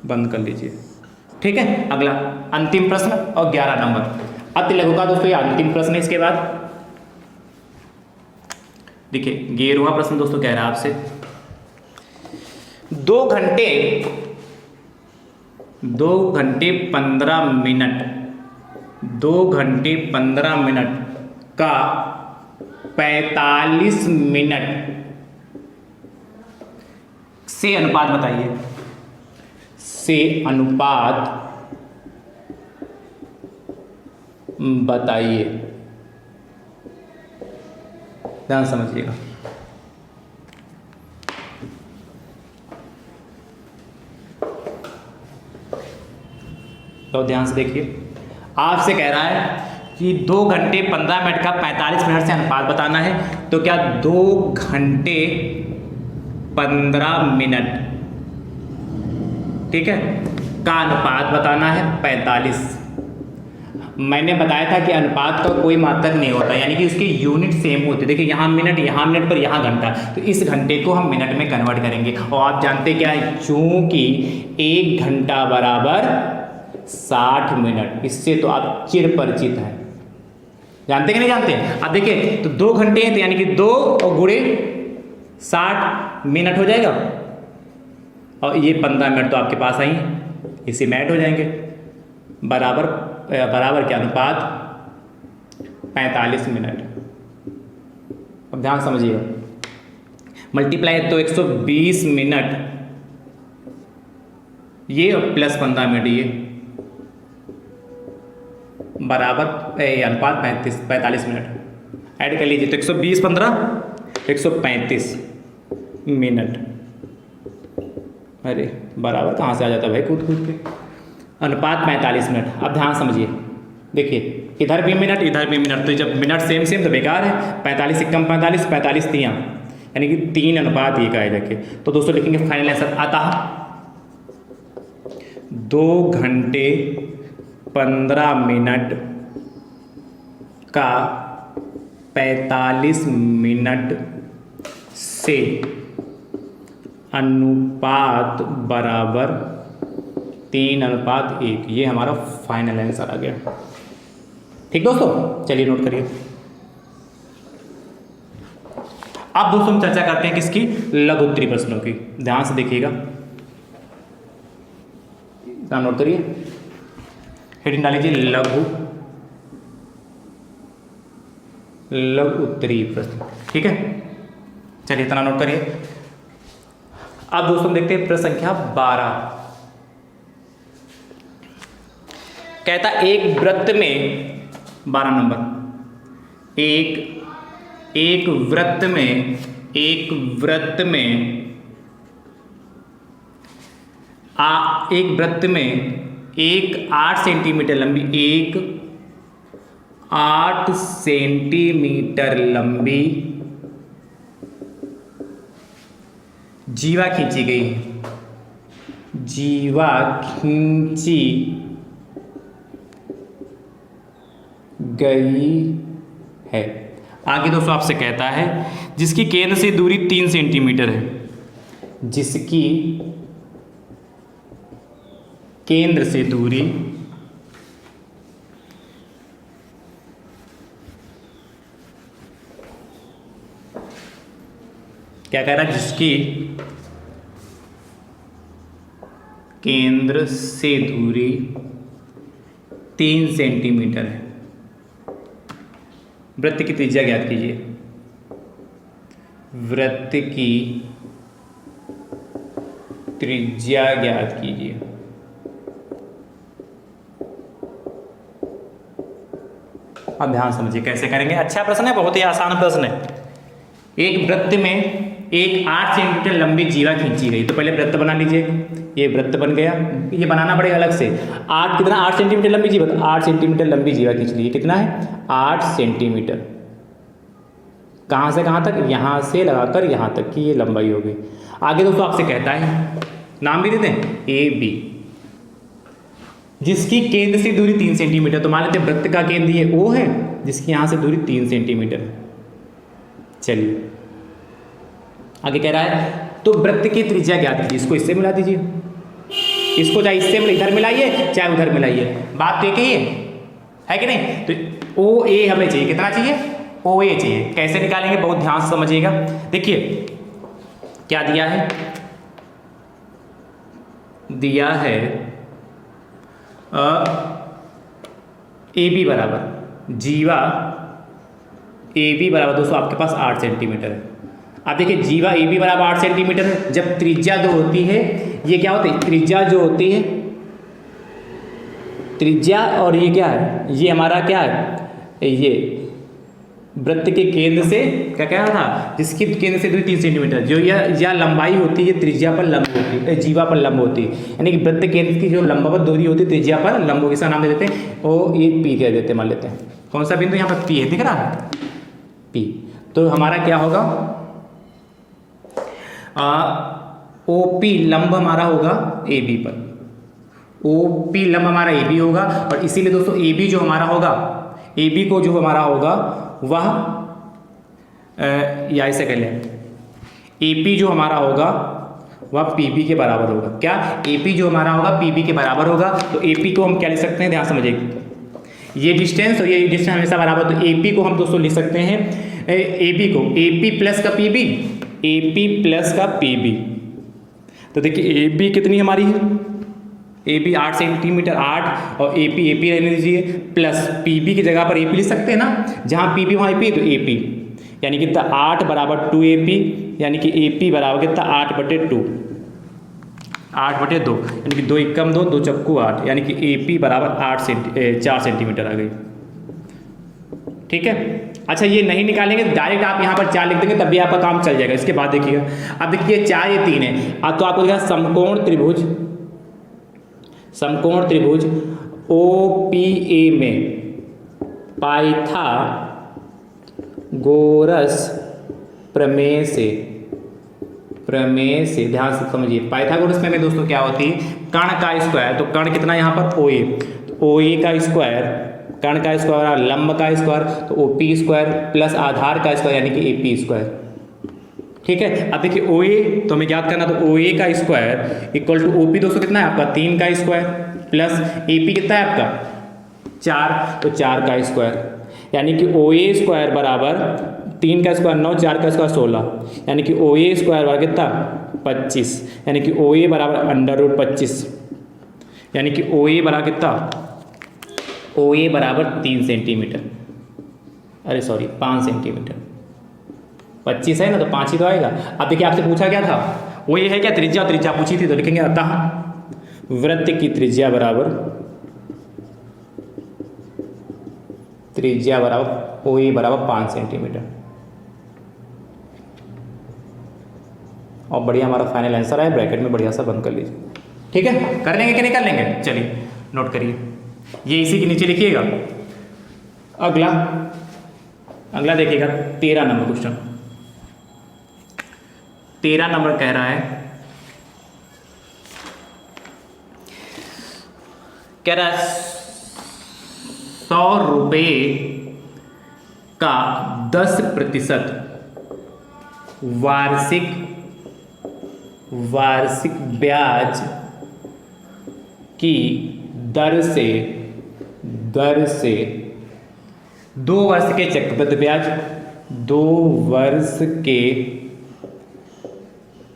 बंद कर लीजिए। ठीक है, अगला अंतिम प्रश्न और 11 नंबर अति लघु का दोस्तों, ये अंतिम प्रश्न है। इसके बाद देखिए 11वां प्रश्न दोस्तों कह रहा है आपसे 2 घंटे 15 मिनट 2 घंटे 15 मिनट का 45 मिनट से अनुपात बताइए। से अनुपात बताइए, ध्यान समझिएगा। तो ध्यान से देखिए, आपसे कह रहा है कि 2 घंटे 15 मिनट का 45 मिनट से अनुपात बताना है। तो क्या 2 घंटे 15 मिनट, ठीक है, का अनुपात बताना है 45। मैंने बताया था कि अनुपात का कोई मात्रक नहीं होता, यानी कि उसकी यूनिट सेम होती है। देखिए यहाँ मिनट पर यहाँ घंटा, तो इस घंटे को हम मिनट में कन्वर्ट करेंगे। और आप जानते क्या है, चूंकि 1 घंटा बराबर 60 मिनट, इससे तो आप चिर परिचित हैं, जानते कि नहीं जानते। अब देखिए तो 2 घंटे हैं, तो यानी कि 2 और गुणे 60 मिनट हो जाएगा, और ये 15 मिनट तो आपके पास आई, इसी में ऐड हो जाएंगे। बराबर क्या अनुपात 45 मिनट। अब ध्यान समझिएगा, मल्टीप्लाई तो 120 मिनट ये और प्लस 15 मिनट ये बराबर अनुपात 45 मिनट। ऐड कर लीजिए तो 120 15 135 मिनट। अरे बराबर कहाँ से आ जाता है भाई, कूद कूद के। अनुपात 45 मिनट। अब ध्यान समझिए, देखिए इधर भी मिनट इधर भी मिनट, तो जब मिनट सेम सेम तो बेकार है। 45 से कम 45, 45 3, यानी कि 3 अनुपात 1 आए जाके। तो दोस्तों लिखेंगे फाइनल आंसर आता 2 घंटे 15 मिनट का 45 मिनट से अनुपात बराबर 3:1। ये हमारा फाइनल आंसर आ गया। ठीक दोस्तों, चलिए नोट करिए। अब दोस्तों हम चर्चा करते हैं किसकी, लघु उत्तरीय प्रश्नों की। ध्यान से देखिएगा, नोट करिए, हेडिंग डाल लीजिए लघु उत्तरीय प्रश्न। ठीक है, चलिए इतना नोट करिए। अब दोस्तों देखते हैं प्रश्न संख्या 12। कहता एक वृत्त में 12 नंबर, एक वृत्त में एक 8 सेंटीमीटर लंबी 8 सेंटीमीटर लंबी जीवा खींची गई है। जीवा खींची गई है। आगे दोस्तों आपसे कहता है जिसकी केंद्र से दूरी 3 सेंटीमीटर है, जिसकी केंद्र से दूरी क्या कह रहा है, जिसकी केंद्र से दूरी 3 सेंटीमीटर है। वृत्त की त्रिज्या ज्ञात कीजिए। वृत्त की त्रिज्या ज्ञात कीजिए। अब ध्यान समझिए कैसे करेंगे। अच्छा प्रश्न है, बहुत ही आसान प्रश्न है। एक वृत्त में एक 8 सेंटीमीटर लंबी जीवा खींची गई, तो पहले वृत्त बना लीजिए। ये वृत्त बन गया, ये बनाना पड़ेगा अलग से। 8 सेंटीमीटर लंबी जीवा, तो 8 सेंटीमीटर लंबी जीवा खींच लीजिए। कितना है 8 सेंटीमीटर। कहाँ से कहाँ तक, यहाँ से लगाकर यहाँ तक की ये लंबाई होगी। आगे दोस्तों आपसे कहता है, नाम भी देते हैं ए बी, जिसकी केंद्र से दूरी 3 सेंटीमीटर। तो मान लेते हैं वृत्त का केंद्र ये ओ है, जिसकी यहाँ से दूरी 3 सेंटीमीटर है। चलिए आगे कह रहा है तो वृत्त की त्रिज्या ज्ञात कीजिए। इसको इससे मिला दीजिए, इसको चाहे इससे इधर मिलाइए चाहे उधर मिलाइए, बात तो एक ही है कि नहीं। तो ओ ए हमें चाहिए, कितना चाहिए, ओ ए चाहिए। कैसे निकालेंगे बहुत ध्यान से समझिएगा। देखिए क्या दिया है, दिया है ए बी बराबर जीवा, ए बी बराबर दोस्तों आपके पास 8 सेंटीमीटर है। अब देखिए जीवा ए बी बराबर 8 सेंटीमीटर है। जब त्रिज्या जो होती है, ये क्या होती है, त्रिज्या जो होती है, त्रिज्या और ये क्या है, ये हमारा क्या है, ये वृत्त के केंद्र से क्या क्या था, जिसकी केंद्र से दूरी 3 सेंटीमीटर, जो यह लंबाई होती है त्रिज्या पर लंब होती है, जीवा पर लंब होती है, यानी कि वृत्त केंद्र की जो लंबावत दूरी होती है त्रिज्या पर लंब होगी। इसका नाम दे देते हैं ओ ये पी कह देते हैं, मान लेते हैं। कौन सा बिंदु यहाँ पर पी है, दिख रहा है पी। तो हमारा क्या होगा, ओ पी लंब हमारा होगा ए बी पर, ओ पी लंब हमारा ए बी होगा। और इसीलिए दोस्तों ए बी जो हमारा होगा, ए बी को जो हमारा होगा वह या ऐसे कह लें, ए पी जो हमारा होगा वह पी बी के बराबर होगा। क्या, ए पी जो हमारा होगा पी बी के बराबर होगा। तो ए पी को हम क्या लिख सकते हैं, ध्यान समझिए, ये डिस्टेंस और ये डिस्टेंस हमेशा बराबर। तो ए पी को हम दोस्तों लिख सकते हैं, ए बी को ए पी प्लस का P B, A P plus का पी बी। तो देखिए ए बी कितनी हमारी है, ए बी 8 सेंटीमीटर, 8 और ए पी रहने दीजिए, प्लस पी बी की जगह पर ए पी लिख सकते हैं ना, जहाँ पी बी वहाँ ए पी, तो ए पी यानी कितना 8 बराबर 2 ए पी, यानी कि ए पी बराबर कितना 8/2, 8/2 यानी कि 2 एकम 2, 2 चक्कू 8, यानी कि ए पी बराबर 4 सेंटीमीटर आ गई। ठीक है। अच्छा ये नहीं निकालेंगे, डायरेक्ट आप यहाँ पर 4 लिख देंगे, तब भी आपका काम चल जाएगा। इसके बाद देखिएगा, अब देखिए 4 ये 3 है, अब तो आपको देखा समकोण त्रिभुज, समकोण त्रिभुज ओ पी ए में पाइथागोरस प्रमेय से, ध्यान से समझिए, पाइथागोरस प्रमेय दोस्तों क्या होती है, कर्ण का स्क्वायर। तो कर्ण कितना यहाँ पर ओ ए, तो ओ ए का स्क्वायर, कर्ण का स्क्वायर, लंब का स्क्वायर, तो ओ पी स्क्वायर प्लस आधार का स्क्वायर यानी कि ए पी स्क्वायर। ठीक है। अब देखिए ओ ए तो हमें याद करना, तो ओ ए का square equal to O P दोस्तों कितना है आपका 3 का स्क्वायर, प्लस ए पी कितना है आपका 4, तो 4 का स्क्वायर, यानी कि ओ ए स्क्वायर बराबर 3 का स्क्वायर 9, 4 का स्क्वायर 16, यानी कि ओ ए स्क्वायर बराबर कितना 25, यानी कि ओ ए बराबर √25, यानी कि ओ ए बराबर कितना, ओ ए बराबर 3 सेंटीमीटर, अरे सॉरी 5 सेंटीमीटर, 25 है ना तो 5 ही तो आएगा। अब देखिए आपसे पूछा क्या था, वो ये है क्या त्रिज्या, त्रिज्या पूछी थी, तो लिखेंगे अतः वृत्त की त्रिज्या बराबर, त्रिज्या बराबर ओ ए बराबर 5 सेंटीमीटर। और बढ़िया हमारा फाइनल आंसर है, ब्रैकेट में बढ़िया सा बंद कर लीजिए। ठीक है, कर लेंगे कि नहीं कर लेंगे, चलिए नोट करिए, ये इसी के नीचे लिखिएगा। अगला देखिएगा 13 नंबर क्वेश्चन। 13 नंबर कह रहा है, कह रहा है 100 रुपये का 10% वार्षिक ब्याज की दर से 2 वर्ष के चक्रवृद्धि ब्याज, 2 वर्ष के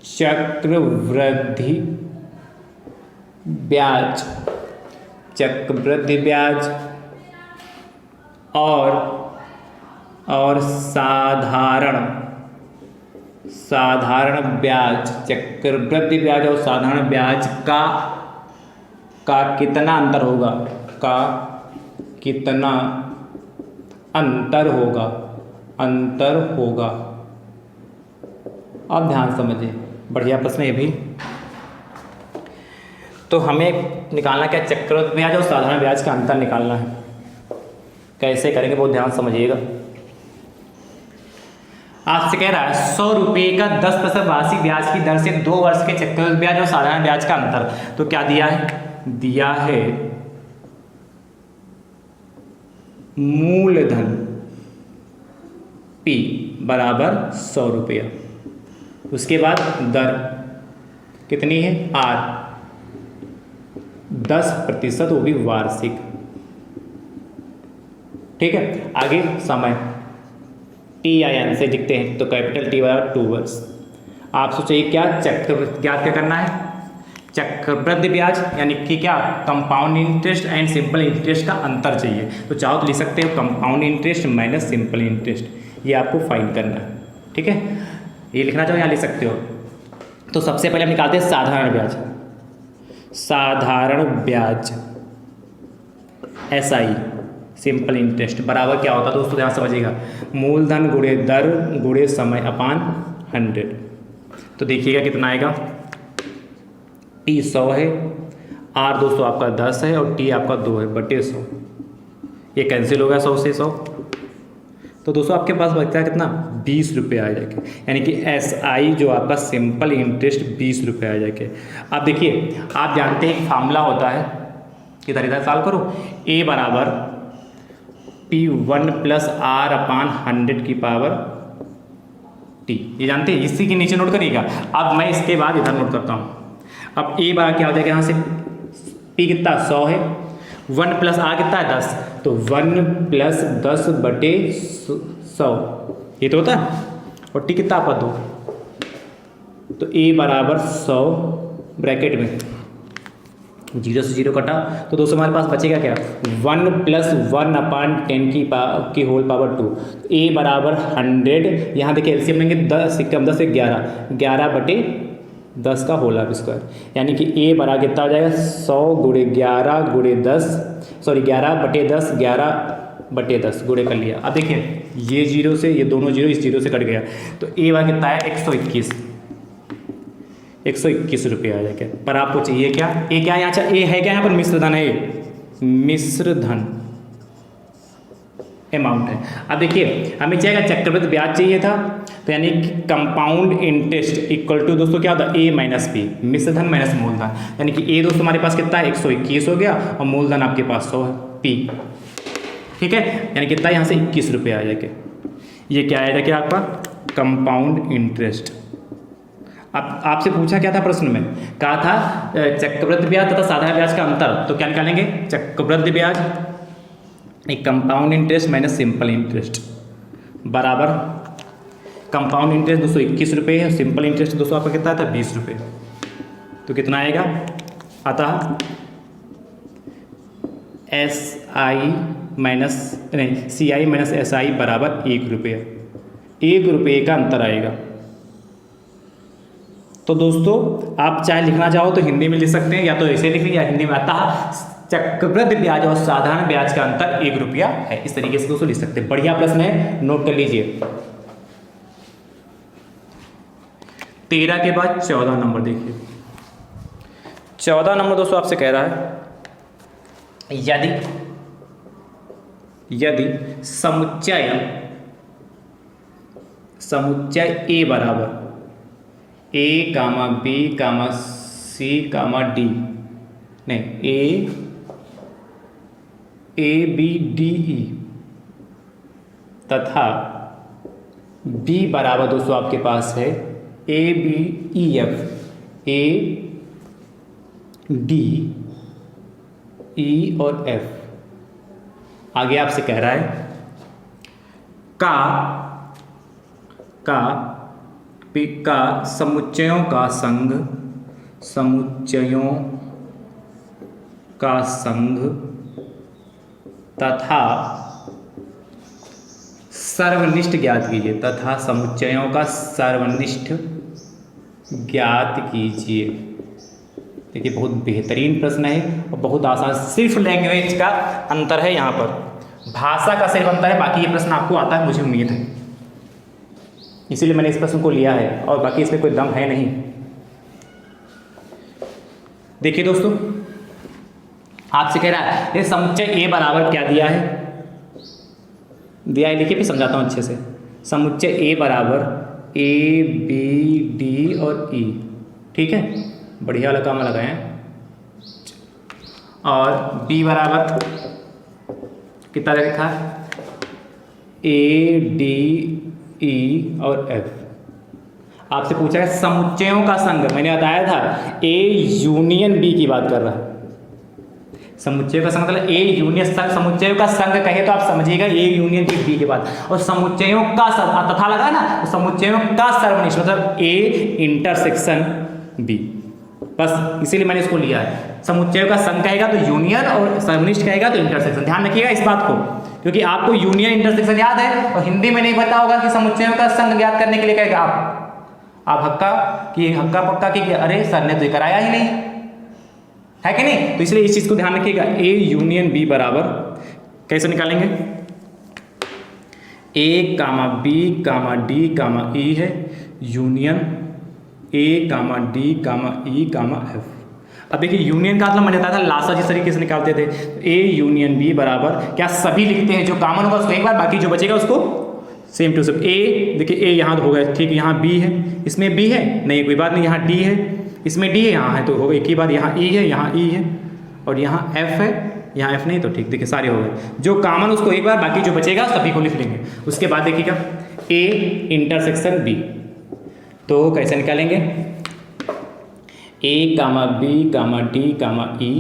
चक्रवृद्धि ब्याज, चक्रवृद्धि ब्याज और साधारण ब्याज, चक्रवृद्धि ब्याज और साधारण ब्याज का कितना अंतर होगा, का कितना अंतर होगा। अब ध्यान समझिए, बढ़िया प्रश्न है ये भी। तो हमें निकालना क्या, चक्रवृद्धि ब्याज और साधारण ब्याज का अंतर निकालना है। कैसे करेंगे बहुत ध्यान समझिएगा। आपसे कह रहा है 100 रुपये का 10% वार्षिक ब्याज की दर से 2 वर्ष के चक्रवृद्धि ब्याज और साधारण ब्याज का अंतर। तो क्या दिया है, दिया है मूलधन P बराबर 100 रुपया, उसके बाद दर कितनी है आर, 10%, वो भी वार्षिक। ठीक है, आगे समय TIN से लिखते हैं तो कैपिटल T बराबर 2 वर्ष। आप सोचिए क्या चक्रवृद्धि ज्ञात क्या करना है, चक्रवृद्धि ब्याज यानी कि क्या compound interest and simple interest का अंतर चाहिए। तो चाहो तो लिख सकते हो compound interest minus simple interest, ये आपको फाइंड करना है। ठीक है, ये लिखना चाहो यहाँ लिख सकते हो। तो सबसे पहले हम निकालते हैं साधारण ब्याज। साधारण ब्याज SI सिंपल इंटरेस्ट बराबर क्या होता है दोस्तों, ध्यान समझिएगा, मूलधन गुणे दर गुणे समय अपान 100। तो देखिएगा कितना आएगा, T 100 है, R दोस्तों आपका 10 है और T आपका 2 है बटे 100। ये कैंसिल हो गया 100 से 100, तो दोस्तों आपके पास बचता है कितना 20 रुपये आ जाएंगे, यानी कि SI जो आपका सिंपल इंटरेस्ट 20 रुपये आ जाएंगे। अब देखिए आप जानते हैं एक फार्मूला होता है, इधर इधर सॉल्व करो, A बराबर P1 प्लस R अपान 100 की पावर T, ये जानते हैं, इसी के नीचे नोट करिएगा। अब मैं इसके बाद इधर नोट करता हूँ। अब A बराबर क्या हो जाएगा, यहाँ से P कितना 100 है, 1 प्लस R कितना है 10, तो 1 प्लस 10 बटे 100 ये तो होता है, और T कितना आपका 2, तो A बराबर 100 ब्रैकेट में 0 से 0 कटा, तो दोस्तों हमारे पास बचेगा क्या 1 प्लस 1 अपान 10 की होल पावर 2, A बराबर 100। यहाँ देखिए एलसीएम लेंगे 10 कम 10 से 11 बटे 10 का होल स्क्वायर, यानी कि A बराबर कितना हो जाएगा 100 गुणे 11 गुणे 10, सॉरी 11 बटे 10, 11 बटे 10 गुणे कर लिया। अब देखिए ये 0 से ये दोनों 0 इस 0 से कट गया, तो A बराबर कितना है 121 रुपये आ जाएगा। पर आपको चाहिए क्या, ए क्या है यहाँ, ए है क्या यहाँ पर मिश्र धन है, मिश्र धन अमाउंट है। अब देखिए हमें चाहिए चक्रवृद्धि ब्याज चाहिए था, तो यानी कि कंपाउंड इंटरेस्ट इक्वल टू दोस्तों क्या होता है A माइनस P, मिश्र धन माइनस मूलधन, यानी कि A दोस्तों हमारे पास कितना है 121 हो गया और मूलधन आपके पास 100 है P। ठीक है, यानी कितना यहाँ से 21 रुपये आ जाएंगे। ये क्या आएगा क्या आपका कंपाउंड इंटरेस्ट। अब आपसे पूछा क्या था प्रश्न में, कहा था चक्रवृद्धि ब्याज तथा साधारण ब्याज का अंतर, तो क्या निकालेंगे चक्रवृद्धि ब्याज एक compound interest minus simple interest बराबर कंपाउंड इंटरेस्ट दोस्तों 21 रुपये है, सिंपल इंटरेस्ट दोस्तों आपका कितना था 20 रुपये, तो कितना आएगा अतः SI माइनस नहीं CI माइनस SI बराबर 1 रुपये, 1 रुपये का अंतर आएगा। तो दोस्तों आप चाहे लिखना चाहो तो हिंदी में लिख सकते हैं, या तो ऐसे लिख लीजिए या हिंदी में, अतः चक्रवृद्धि ब्याज और साधारण ब्याज का अंतर 1 रुपया है। इस तरीके से दोस्तों लिख सकते हैं। बढ़िया प्रश्न है, नोट कर लीजिए। 13 के बाद 14 नंबर देखिए। 14 नंबर दोस्तों आपसे कह रहा है यदि समुच्चय A बराबर A comma B comma C comma D नहीं A B D E तथा B बराबर दोस्तों आपके पास है A B E F, A D E और F। आगे आपसे कह रहा है का समुच्चयों का संघ तथा सर्वनिष्ठ ज्ञात कीजिए, तथा समुच्चयों का सर्वनिष्ठ ज्ञात कीजिए। देखिए बहुत बेहतरीन प्रश्न है और बहुत आसान, सिर्फ लैंग्वेज का अंतर है, यहाँ पर भाषा का सिर्फ अंतर है, बाकी ये प्रश्न आपको आता है मुझे उम्मीद है, इसीलिए मैंने इस प्रश्न को लिया है और बाकी इसमें कोई दम है नहीं। देखिए दोस्तों आपसे कह रहा है ये समुच्चय A बराबर क्या दिया है, दिया है लिखिए, फिर समझाता हूँ अच्छे से। समुच्चय A बराबर A B D और E, ठीक है, बढ़िया वाला काम लगाए हैं। और B बराबर कितना लिखा है A D E और F। आपसे पूछा है समुच्चयों का संघ, मैंने बताया था ए यूनियन बी की बात कर रहा है। समुच्चय का संघ मतलब ए यूनियन, समुच्चयों का संघ कहे तो आप समझिएगा ए यूनियन बी के बाद, और समुच्चयों का तथा लगा ना, तो समुच्चयों का सर्वनिष्ठ मतलब ए इंटरसेक्शन बी, बस इसीलिए मैंने इसको लिया है। समुच्चयों का संघ कहेगा तो यूनियन और सर्वनिष्ठ कहेगा तो इंटरसेक्शन, ध्यान रखिएगा इस बात को, क्योंकि आपको यूनियन इंटरसेक्शन याद है और हिंदी में नहीं पता होगा कि समुच्चयों का संघ ज्ञात करने के लिए कहेगा आप हक्का कि हक्का पक्का कि अरे सर ने तो ये कराया ही नहीं है कि नहीं, तो इसलिए इस चीज को ध्यान रखिएगा। ए यूनियन बी बराबर कैसे निकालेंगे, ए कामा B comma D comma E है union A comma D comma E comma F. अब देखिए यूनियन का मतलब मैंने बताया था लासा जिस तरीके से निकालते थे, ए यूनियन बी बराबर क्या सभी लिखते हैं, जो कॉमन होगा उसको एक बार, बाकी जो बचेगा उसको सेम टू सेम। ए देखिए ए यहाँ हो गया ठीक, यहाँ बी है, इसमें बी है नहीं कोई बात नहीं, यहाँ डी है, इसमें डी है यहाँ है तो होगा एक ही बार, यहाँ ई है, यहाँ ई है और यहाँ एफ है, यहाँ एफ नहीं तो ठीक, देखिए सारे हो गए, जो कॉमन उसको एक बार, बाकी जो बचेगा सभी को लिख लेंगे। उसके बाद देखिएगा ए इंटरसेक्शन बी, तो कैसे निकालेंगे, ए कामा B comma D comma E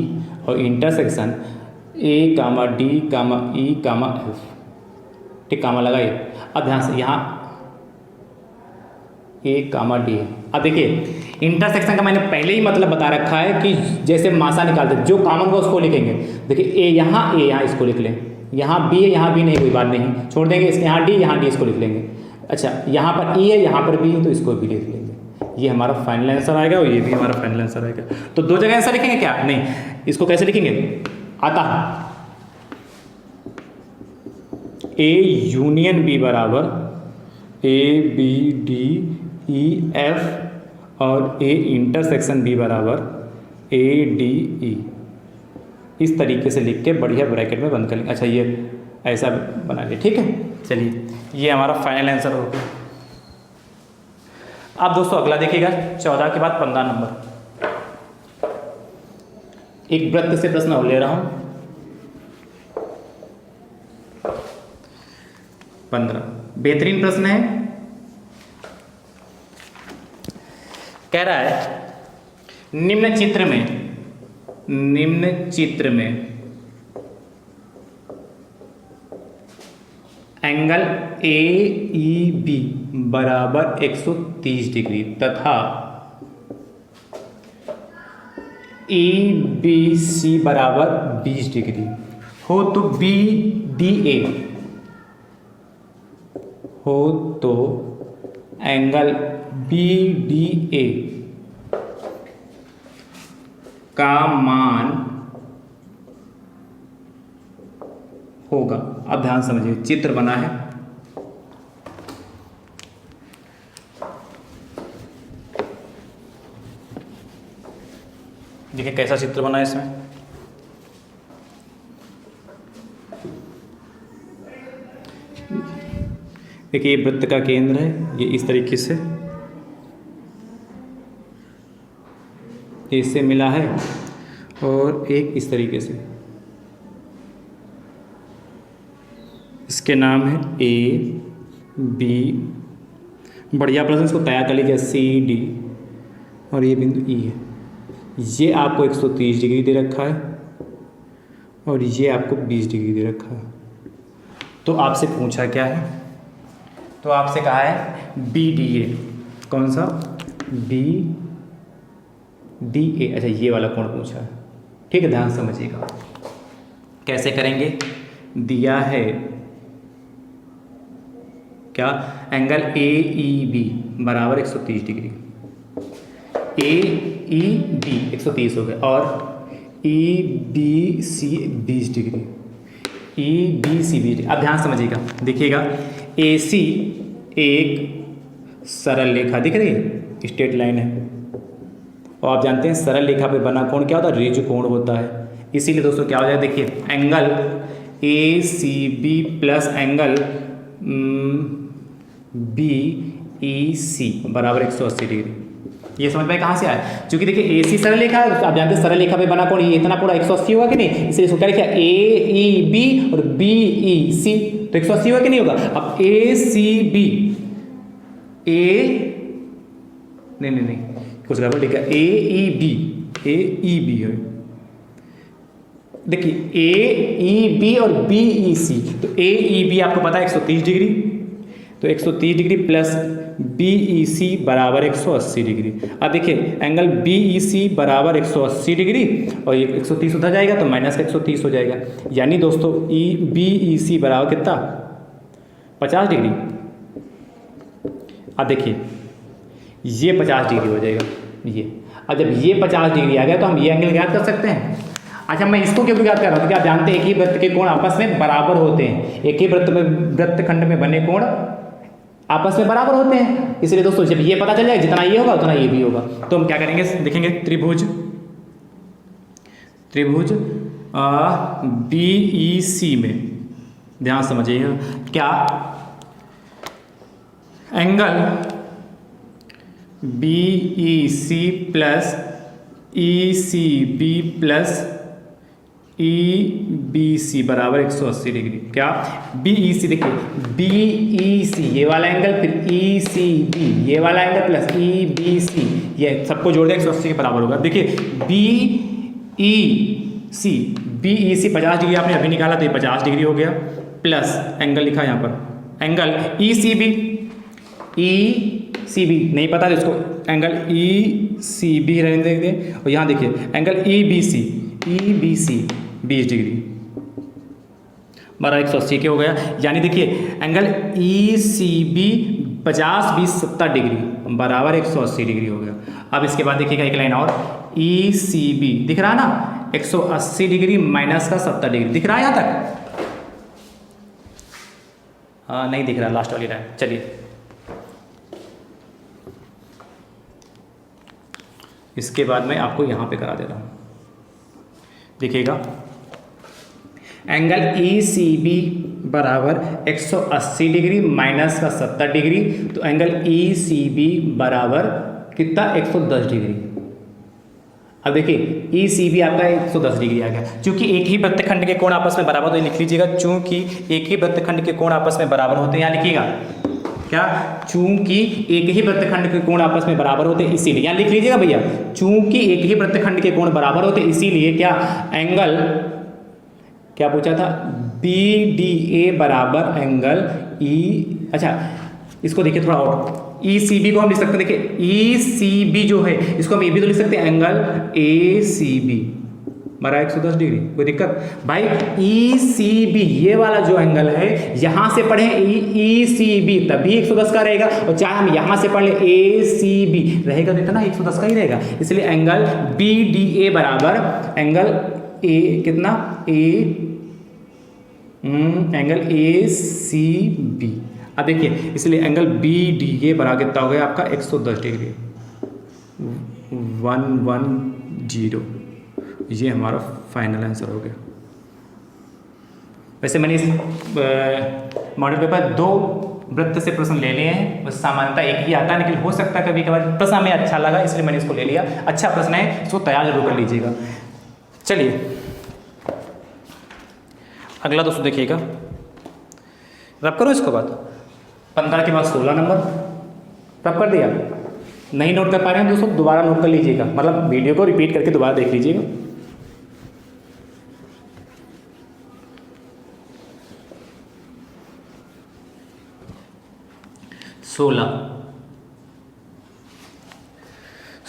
और intersection A comma D comma E comma F, ठीक कामा लगाइए। अब ध्यान से यहाँ ए कामा डी है। अब देखिए इंटरसेक्शन का मैंने पहले ही मतलब बता रखा है कि जैसे मासा निकालते जो कॉमन होगा उसको लिखेंगे। देखिए ए यहाँ इसको लिख लें, यहाँ बी है यहाँ बी नहीं कोई बात नहीं छोड़ देंगे, इसके यहाँ डी इसको लिख लेंगे। अच्छा यहाँ पर ई है यहाँ पर बी है तो इसको भी लिख लेंगे, ये हमारा फाइनल आंसर आएगा और ये भी हमारा फाइनल आंसर आएगा। तो दो जगह आंसर लिखेंगे क्या, नहीं, इसको कैसे लिखेंगे, आता ए यूनियन बी बराबर A B D E F और ए इंटरसेक्शन बी बराबर ए डी ई, इस तरीके से लिख के बढ़िया ब्रैकेट में बंद कर लेंगे। अच्छा ये ऐसा बना लिया, ठीक है। चलिए ये हमारा फाइनल आंसर हो गया। अब दोस्तों अगला देखिएगा 14 के बाद 15 नंबर, एक वृत्त से प्रश्न और ले रहा हूं। 15 बेहतरीन प्रश्न है, कह रहा है निम्न चित्र में एंगल ए ई बी बराबर 130 डिग्री तथा ए बी सी बराबर 20 डिग्री हो तो बी डी ए हो तो एंगल बी डी ए का मान होगा। अब ध्यान समझिए, चित्र बना है, देखिए कैसा चित्र बना है इसमें। देखिए ये वृत्त का केंद्र है, ये इस तरीके से इससे मिला है और एक इस तरीके से, इसके नाम है ए बी, बढ़िया प्रश्न, इसको तैयार कर लीजिए, सी डी और ये बिंदु ई है। ये आपको 130 डिग्री दे रखा है और ये आपको 20 डिग्री दे रखा है। तो आपसे पूछा क्या है, तो आपसे कहा है बी डी ए, कौन सा, बी डी ए, अच्छा ये वाला कोण पूछा है, ठीक है। ध्यान समझिएगा कैसे करेंगे, दिया है क्या, एंगल ए ई बी बराबर 130 डिग्री, ए ई बी 130 हो गया और E B C 20 degree, E B C 20 degree. अब ध्यान समझिएगा, देखिएगा ए सी एक सरल रेखा दिख रही है, स्ट्रेट लाइन है, और आप जानते हैं सरल रेखा पे बना कोण क्या होता है, ऋजु कोण होता है। इसीलिए दोस्तों क्या हो जाएगा, देखिए angle A C B plus angle B E C बराबर 180 डिग्री। ये समझ में कहाँ से आया, क्योंकि देखिए ए सी सरल रेखा है, आप जानते हैं सरल रेखा पे बना कोण ये इतना पूरा 180 होगा कि नहीं, इसलिए इसको क्या लिखा, ए ई बी और बी ई सी, तो 180 होगा कि नहीं होगा। अब ए सी बी, ए नहीं कुछ गड़बड़ लिखा, ए ई बी है। देखिए ए ई बी और बी ई सी, तो ए ई बी आपको पता है 130 डिग्री, तो 130 degree plus B E C बराबर 180 डिग्री। अब देखिए एंगल बी ई सी बराबर 180 डिग्री और ये 130 उधर जाएगा तो माइनस का 130 हो जाएगा, यानी दोस्तों ई बी ई सी बराबर कितना 50 डिग्री। अब देखिए ये 50 डिग्री हो जाएगा ये। अब जब ये 50 डिग्री आ गया तो हम ये एंगल ज्ञात कर सकते हैं। अच्छा मैं इसको क्यों ज्ञात कर रहा हूँ, क्या आप जानते हैं एक ही वृत्त के कोण आपस में बराबर होते हैं, एक ही वृत्तखंड में बने कोण आपस में बराबर होते हैं, इसलिए दोस्तों जब ये पता चल जाए जितना ये होगा उतना ये भी होगा, तो हम क्या करेंगे देखेंगे त्रिभुज बी ई सी में ध्यान समझिएगा, क्या angle B E C plus E C B plus E B C बराबर 180 डिग्री। क्या बी ई सी, देखिए बी ई सी ये वाला एंगल, फिर ई सी बी ये वाला angle plus E B C, ये सबको जोड़ दें 180 के बराबर होगा। देखिए बी ई सी 50 डिग्री आपने अभी निकाला तो ये 50 डिग्री हो गया, प्लस एंगल लिखा यहाँ पर एंगल ई सी बी नहीं पता तो इसको एंगल ई सी बी रहने देंगे, और यहाँ देखिए angle E B C 20 degree बराबर 180 के हो गया, यानी देखिए angle E C B 50 20 70 degree बराबर 180 डिग्री हो गया। अब इसके बाद देखिएगा एक लाइन और ई सी बी दिख रहा है ना 180 डिग्री माइनस का 70 डिग्री दिख रहा है यहाँ तक, हाँ नहीं दिख रहा लास्ट वाली लाइन। चलिए इसके बाद मैं आपको यहाँ पे करा दे रहा हूँ, देखिएगा एंगल ई सी बी बराबर 180 डिग्री माइनस का 70 डिग्री, तो एंगल ई सी बी बराबर कितना 110 डिग्री। अब देखिए ई सी बी आपका 110 डिग्री आ गया, चूंकि एक ही वृत्तखंड के कोण आपस में बराबर, तो लिख लीजिएगा चूंकि एक ही वृत्तखंड के कोण आपस में बराबर होते हैं, यहाँ लिखिएगा क्या चूंकि एक ही वृत्तखंड के कोण आपस में बराबर होते हैं इसीलिए, यहाँ लिख लीजिएगा भैया चूंकि एक ही वृत्तखंड के कोण बराबर होते हैं इसीलिए क्या एंगल क्या पूछा था बी डी ए बराबर एंगल ई, अच्छा इसको देखिए थोड़ा और ई सी बी को हम लिख सकते हैं, देखिए ई सी बी जो है इसको हम ये भी तो लिख सकते हैं एंगल ए सी बी बराबर 110 डिग्री, कोई दिक्कत भाई। ई सी बी ये वाला जो एंगल है यहाँ से पढ़े ई सी बी तभी 110 का रहेगा, और चाहे हम यहाँ से पढ़ ले ए सी बी रहेगा तो इतना 110 का ही रहेगा, इसलिए एंगल बी डी ए बराबर एंगल ए कितना एंगल ए सी बी। अब देखिए इसलिए एंगल बी डी ए बराबर कितना हो गया आपका 110 डिग्री 110, ये हमारा फाइनल आंसर हो गया। वैसे मैंने इस मॉडल पेपर 2 वृत्त से प्रश्न ले लिए हैं, बस सामान्यतः एक ही आता है, लेकिन हो सकता है कभी कभार प्रश्न हमें अच्छा लगा इसलिए मैंने इसको ले लिया। अच्छा प्रश्न है, इसको तैयार जरूर कर लीजिएगा। चलिए अगला दोस्तों देखिएगा, रब करो इसको बात 15 के बाद 16 नंबर रब कर दिया, नहीं नोट कर पा रहे हैं दोस्तों दोबारा नोट कर लीजिएगा, मतलब वीडियो को रिपीट करके दोबारा देख लीजिएगा।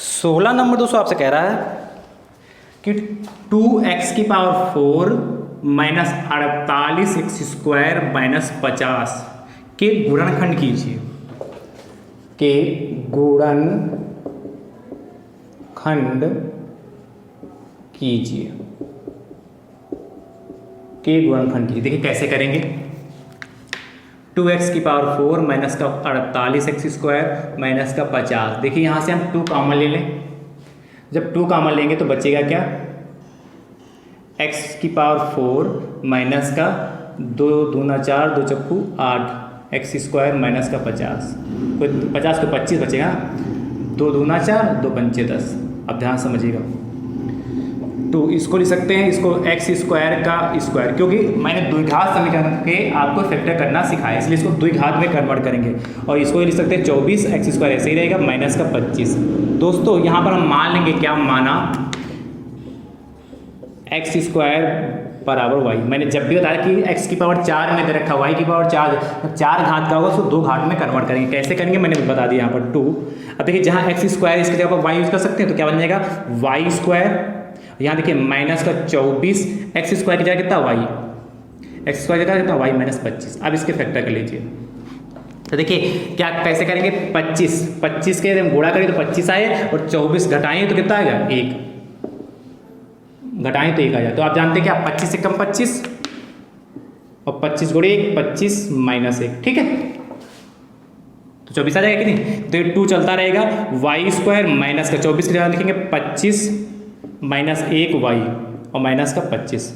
सोलह नंबर दोस्तों आपसे कह रहा है कि 2x की power 4 minus 48 x square minus 50 के गुणनखंड कीजिए, के गुणनखंड कीजिए, के गुणनखंड कीजिए। देखिए कैसे करेंगे, 2x की पावर 4 माइनस का 48 एक्स स्क्वायर माइनस का 50। देखिए यहाँ से हम 2 कॉमन ले लें, जब 2 कॉमन लेंगे तो बचेगा क्या x की पावर 4 माइनस का 2 दूना 4 2 चक्कू 8 एक्स स्क्वायर माइनस का 50, कोई 50 को 25 बचेगा, 2 दूना 4 2 पंचे 10। अब ध्यान समझिएगा 2 इसको लिख सकते हैं, इसको एक्स स्क्वायर का स्क्वायर, क्योंकि मैंने द्विघात समीकरण के आपको फैक्टर करना सिखाया, इसलिए इसको द्विघात में कन्वर्ट करेंगे। और इसको लिख सकते हैं 24 एक्स स्क्वायर ऐसे ही रहेगा माइनस का 25। दोस्तों यहाँ पर हम मान लेंगे क्या माना, एक्स स्क्वायर बराबर वाई। मैंने जब भी बताया कि एक्स की पावर 4 में दे रखा, वाई की पावर 4, जब 4 घात का होगा उसको 2 घात में कन्वर्ट करेंगे। कैसे करेंगे मैंने बता दिया यहाँ पर 2। अब देखिए जहाँ एक्स स्क्वायर इसकी जगह पर वाई यूज कर सकते हैं तो क्या बन जाएगा वाई स्क्वायर, यहाँ देखिए माइनस का 24 एक्स स्क्वायर की जगह कितना वाई, एक्स स्क्वायर की जगह कितना वाई माइनस 25। अब इसके फैक्टर कर लीजिए, तो देखिए क्या कैसे करेंगे, 25 के हम गुणा करें तो 25 आए और 24 घटाएं तो कितना आएगा 1, घटाएं तो 1 आ जाए। तो आप जानते हैं क्या 25 से कम 25 और 25 गुणे 1 25 माइनस 1, ठीक है तो 24 आ जाएगा कि नहीं। तो 2 चलता रहेगा, वाई स्क्वायर माइनस का 24 की जगह लिखेंगे 25 माइनस 1 वाई और माइनस का 25,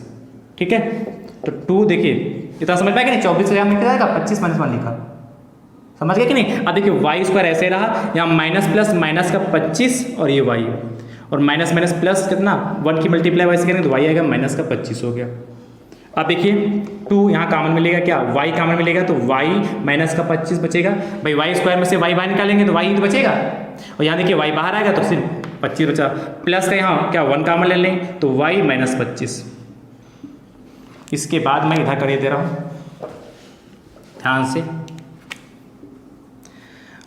ठीक है। तो 2 देखिए इतना समझ पाएगा नहीं, 24 की जगह लिखा जाएगा 25 माइनस 1 लिखा, समझ गए कि नहीं। अब देखिए वाई स्क्वायर ऐसे रहा, यहाँ माइनस प्लस माइनस का 25 और ये वाई, और माइनस माइनस प्लस कितना 1 की मल्टीप्लाई वाई से करेंगे तो वाई आएगा माइनस का 25 हो गया। अब देखिए 2 यहाँ कॉमन मिलेगा, क्या y कॉमन मिलेगा तो y माइनस का 25 बचेगा। भाई वाई स्क्वायर में से y बाहर निकालेंगे तो y ही तो बचेगा, और यहाँ देखिए y बाहर आएगा तो सिर्फ 25 बचा, प्लस का यहाँ क्या 1 कॉमन ले लें तो y माइनस 25। इसके बाद मैं इधर कर दे रहा हूँ ध्यान से।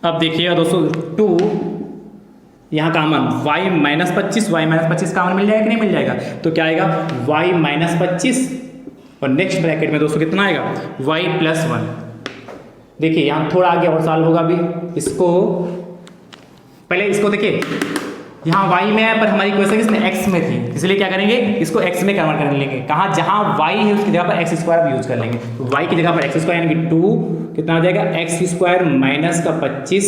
अब देखिएगा दोस्तों 2 यहाँ common y minus 25, Y minus 25 common मिल जाएगा कि नहीं मिल जाएगा, तो क्या आएगा y माइनस 25 और नेक्स्ट ब्रैकेट में दोस्तों कितना आएगा y प्लस 1। देखिए यहाँ थोड़ा आगे और सॉल्व होगा अभी, इसको पहले इसको देखिए यहाँ y में है पर हमारी क्वेश्चन इसमें x में थी, इसलिए क्या करेंगे इसको x में कन्वर्ट कर लेंगे। कहाँ जहाँ y है उसकी जगह पर एक्स स्क्वायर यूज कर लेंगे, तो y की जगह पर एक्स स्क्वायर यानी कि 2 कितना हो जाएगा एक्स स्क्वायर माइनस का 25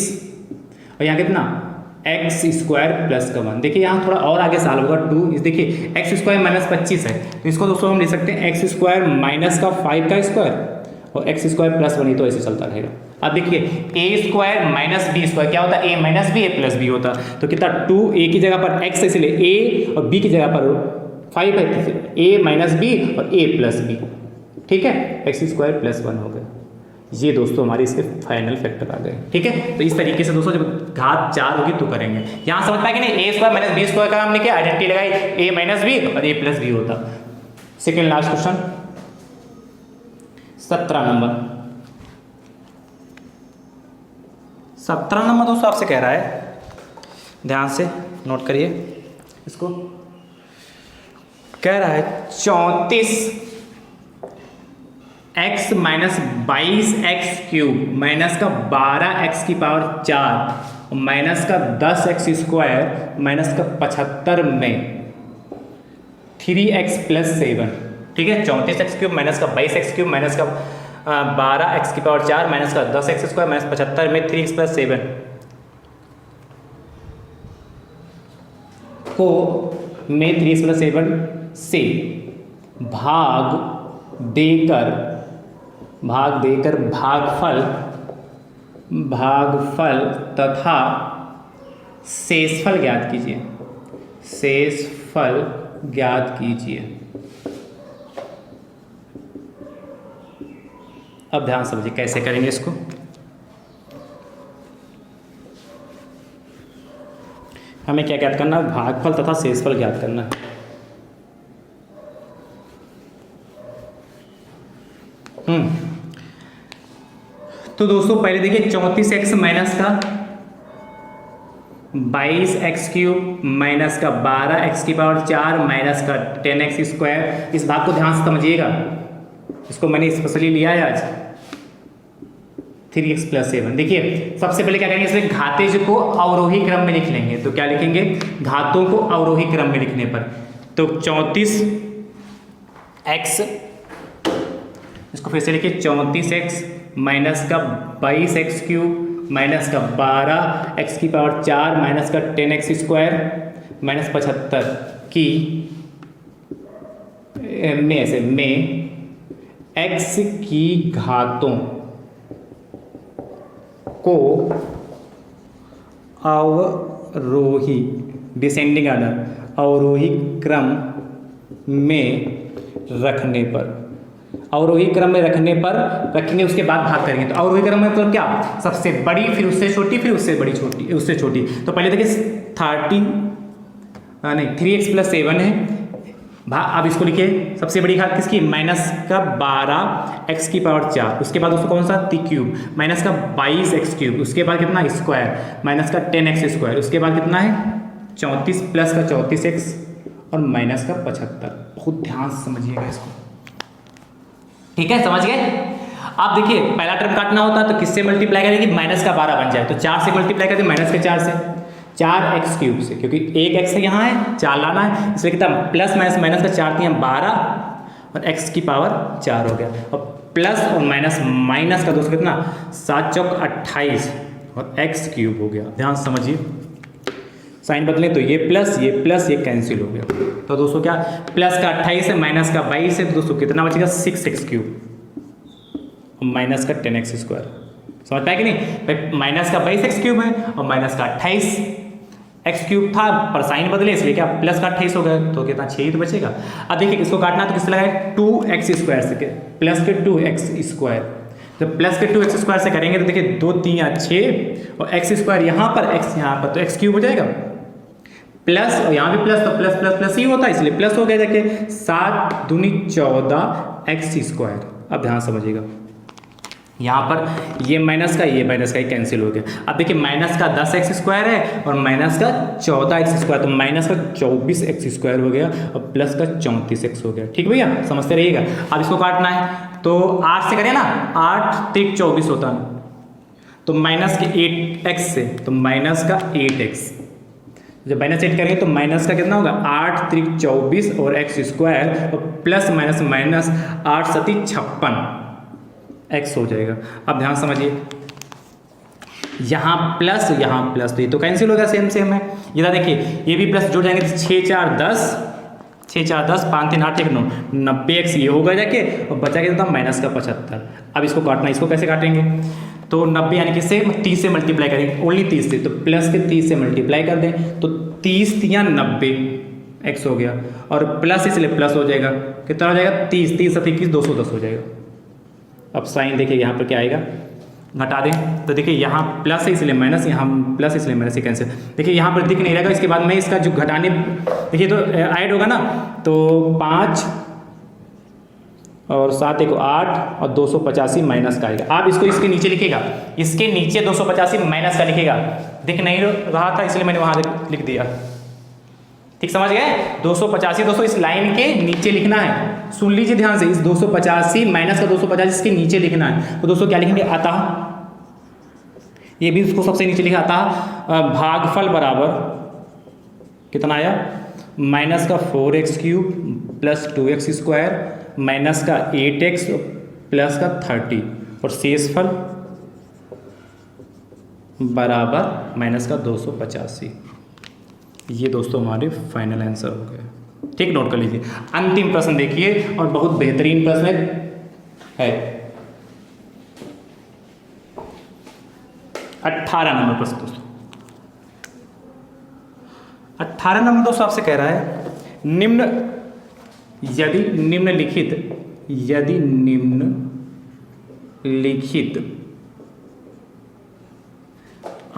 और यहाँ कितना एक्स स्क्वायर प्लस का 1। देखिए यहाँ थोड़ा और आगे सॉल्व होगा 2 इस देखिए एक्स स्क्वायर माइनस 25 है तो इसको दोस्तों हम लिख सकते हैं एक्स स्क्वायर माइनस का 5 का स्क्वायर और एक्स स्क्वायर प्लस 1, तो ऐसे चलता रहेगा। अब देखिए ए स्क्वायर माइनस बी स्क्वायर क्या होता है ए माइनस बी ए प्लस बी होता, तो कितना 2 ए की जगह पर एक्स है इसलिए ए और बी की जगह पर 5 है तो ए माइनस बी और ए प्लस बी, ठीक है एक्स स्क्वायर प्लस 1 हो गया। ये दोस्तों हमारे इसके फाइनल फैक्टर आ गए, ठीक है। तो इस तरीके से दोस्तों जब घात 4 होगी तो करेंगे। यहाँ समझ पाएंगे नहीं ए स्क्वायर माइनस बी स्क्वायर का हमने क्या आइडेंटिटी लगाई ए माइनस बी और ए प्लस बी होता। सेकेंड लास्ट क्वेश्चन 17 नंबर दोस्तों आपसे कह रहा है, ध्यान से नोट करिए इसको, कह रहा है 34 x minus 22 x cube minus का 12 एक्स की पावर 4 माइनस का 10 एक्स स्क्वायर माइनस का 75 में 3x प्लस 7, ठीक है 34 एक्स क्यूब माइनस का 22 एक्स क्यूब माइनस का 12 एक्स की पावर 4 माइनस का 10 एक्स स्क्वायर माइनस 75 में 3x प्लस 7 को में 3x प्लस 7 से भाग देकर भागफल तथा शेषफल ज्ञात कीजिए, शेषफल ज्ञात कीजिए। अब ध्यान समझिए कैसे करेंगे इसको। हमें क्या ज्ञात करना है, भागफल तथा शेषफल ज्ञात करना है। तो दोस्तों पहले देखिए 34x माइनस का 22x क्यूब माइनस का 12x की पावर 4 माइनस का 10x स्क्वायर, इस भाग को ध्यान से समझिएगा, इसको मैंने स्पेशली लिया है आज 3x प्लस 7। देखिए सबसे पहले क्या करेंगे इसमें घातेज को अवरोही क्रम में लिख लेंगे, तो क्या लिखेंगे घातों को अवरोही क्रम में लिखने पर, तो 34x इसको फिर से लिखिए 34x माइनस का 22x क्यूब माइनस का 12x की पावर 4 माइनस का 10x स्क्वायर माइनस 75 की में x की घातों को अवरोही डिसेंडिंग ऑर्डर अवरोही क्रम में रखने पर, अवरोही क्रम में रखने पर रखेंगे, उसके बाद भाग करेंगे। तो अवरोही क्रम में मतलब क्या, सबसे बड़ी, फिर उससे छोटी, फिर उससे बड़ी, छोटी, उससे छोटी। तो पहले देखिए 3x + 7 है, अब इसको लिखिए, सबसे बड़ी घात किसकी, -12x⁴, उसके बाद उसको कौन सा, क्यूब, -22x⁵, उसके बाद कितना, स्क्वायर, -10x², उसके बाद कितना है 34 + 34x और -75। बहुत ध्यान से समझिएगा इसको, ठीक है, समझ गए। आप देखिए पहला टर्म काटना होता है तो किससे मल्टीप्लाई करेंगे, -12 बन जाए तो 4 से मल्टीप्लाई करते, -4 से, 4x³ से, क्योंकि एक x यहाँ है, 4 लाना है, इसलिए कितना प्लस माइनस का 4 3 12 और x⁴ हो गया, और प्लस और माइनस का दोस्तों कितना, 7 चौक 28 और x³ हो गया। ध्यान से समझिए, साइन बदलें तो ये प्लस ये कैंसिल हो गया। तो दोस्तों क्या, प्लस का 28 है, माइनस का 22 है, तो दोस्तों कितना बचेगा, 6x³ और माइनस का 10x²। समझ पाए कि नहीं भाई, माइनस का 22x³ है और माइनस का 28x³ था, पर साइन बदले इसलिए क्या प्लस का 28 हो गया, तो कितना 6 ही तो बचेगा। अब देखिए इसको काटना तो किससे लगाए, 2x² से, प्लस के 2x², जब प्लस के 2x² से करेंगे तो देखिए 2 3 6 और x² यहाँ पर, x यहाँ पर, तो x³ हो जाएगा, प्लस और यहाँ भी प्लस, तो प्लस प्लस प्लस ही होता है, इसलिए प्लस हो गया। देखिए 7 दूनी 14x²। अब ध्यान समझिएगा, यहाँ पर ये माइनस का ही कैंसिल हो गया। अब देखिए माइनस का 10x² है और माइनस का 14x², तो माइनस का 24x² हो गया और प्लस का 34x हो गया। ठीक भैया, समझते रहिएगा। अब इसको काटना है तो 8 से करें ना, 8 3 24 होता है, तो माइनस के 8x से, तो माइनस का 8x, जब -8 करेंगे तो माइनस का कितना होगा, 8 3 24 और x² और प्लस माइनस 8 7 56 x हो जाएगा। अब ध्यान समझिए, यहाँ प्लस तो ये तो कैंसिल हो गया, सेम है। इधर देखिए ये भी प्लस जुड़ जाएंगे, 6 4 10 5 3 8 1 9 90x ये होगा जाके, और बचा के माइनस का 75। अब इसको काटना, इसको कैसे काटेंगे, तो 90 यानी कि से 30 से मल्टीप्लाई करेंगे, ओनली 30 से, तो प्लस के 30 से मल्टीप्लाई कर दें तो 30 3 90 x हो गया, और प्लस इसलिए प्लस हो जाएगा, कितना हो जाएगा 30 30 7 21 210 हो जाएगा। अब साइन देखिए यहाँ पर क्या आएगा, घटा दें तो देखिए यहाँ प्लस है इसलिए माइनस, यहाँ प्लस इसलिए माइनस, ही कैंसिल। देखिए यहाँ पर दिख नहीं रहेगा, इसके बाद में इसका जो घटाने देखिए तो ऐड होगा ना, तो 5 और 7 1 8 और 285 माइनस का आएगा। आप इसको इसके नीचे लिखेगा, इसके नीचे 285 माइनस का लिखेगा, दिख नहीं रहा था इसलिए मैंने वहाँ लिख दिया। ठीक समझ गए, 285 दोस्तों इस लाइन के नीचे लिखना है, सुन लीजिए ध्यान से, इस 285 माइनस का 285 इसके नीचे लिखना है। तो दोस्तों क्या लिखेंगे, अतः, ये भी उसको सबसे नीचे लिखा, अतः भागफल बराबर कितना आया, माइनस का 4x³ प्लस 2x² माइनस का 8x प्लस का 30 और शेषफल बराबर माइनस का 285। ये दोस्तों हमारे फाइनल आंसर हो गए। ठीक, नोट कर लीजिए। अंतिम प्रश्न देखिए, और बहुत बेहतरीन प्रश्न है 18 नंबर प्रश्न दोस्तों। 18 नंबर दोस्तों आपसे कह रहा है, यदि निम्नलिखित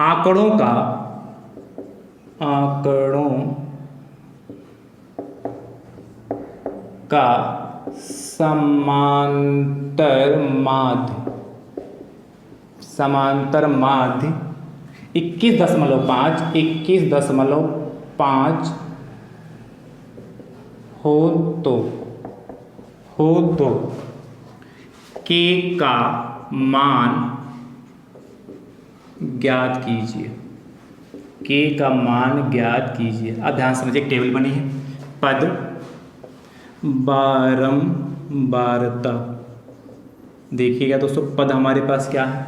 आंकड़ों का समांतर माध्य 21.5 हो तो k का मान ज्ञात कीजिए। k का मान ज्ञात कीजिए। अब ध्यान समझिए, एक टेबल बनी है, पद बारंबारता। देखिएगा दोस्तों, पद हमारे पास क्या है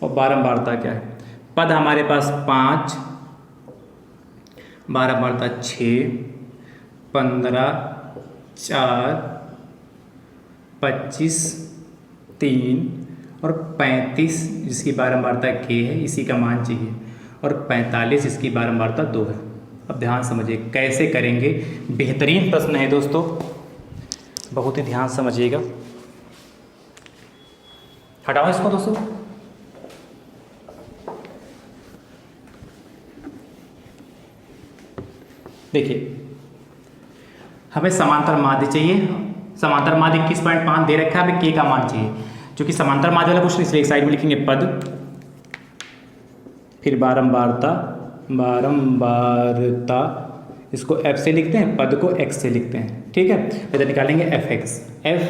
और बारंबारता क्या है। पद हमारे पास 5, बारंबारता 6, 15, 4, 25, 3 और 35 जिसकी बारंबारता k है, इसी का मान चाहिए, और 45 इसकी बारंबारता 2 है। अब ध्यान समझिए कैसे करेंगे, बेहतरीन प्रश्न है दोस्तों, बहुत ही ध्यान समझिएगा। हटाओ इसको दोस्तों। देखिए हमें समांतर माध्य चाहिए, समांतर माध्य 21.5 दे रखा है, हमें के का मान चाहिए। जो कि समांतर माध्य वाला क्वेश्चन, इसलिए एक साइड में लिखेंगे पद, फिर बारंबारता, बारंबारता इसको f से लिखते हैं, पद को x से लिखते हैं, ठीक है। इधर निकालेंगे fx, f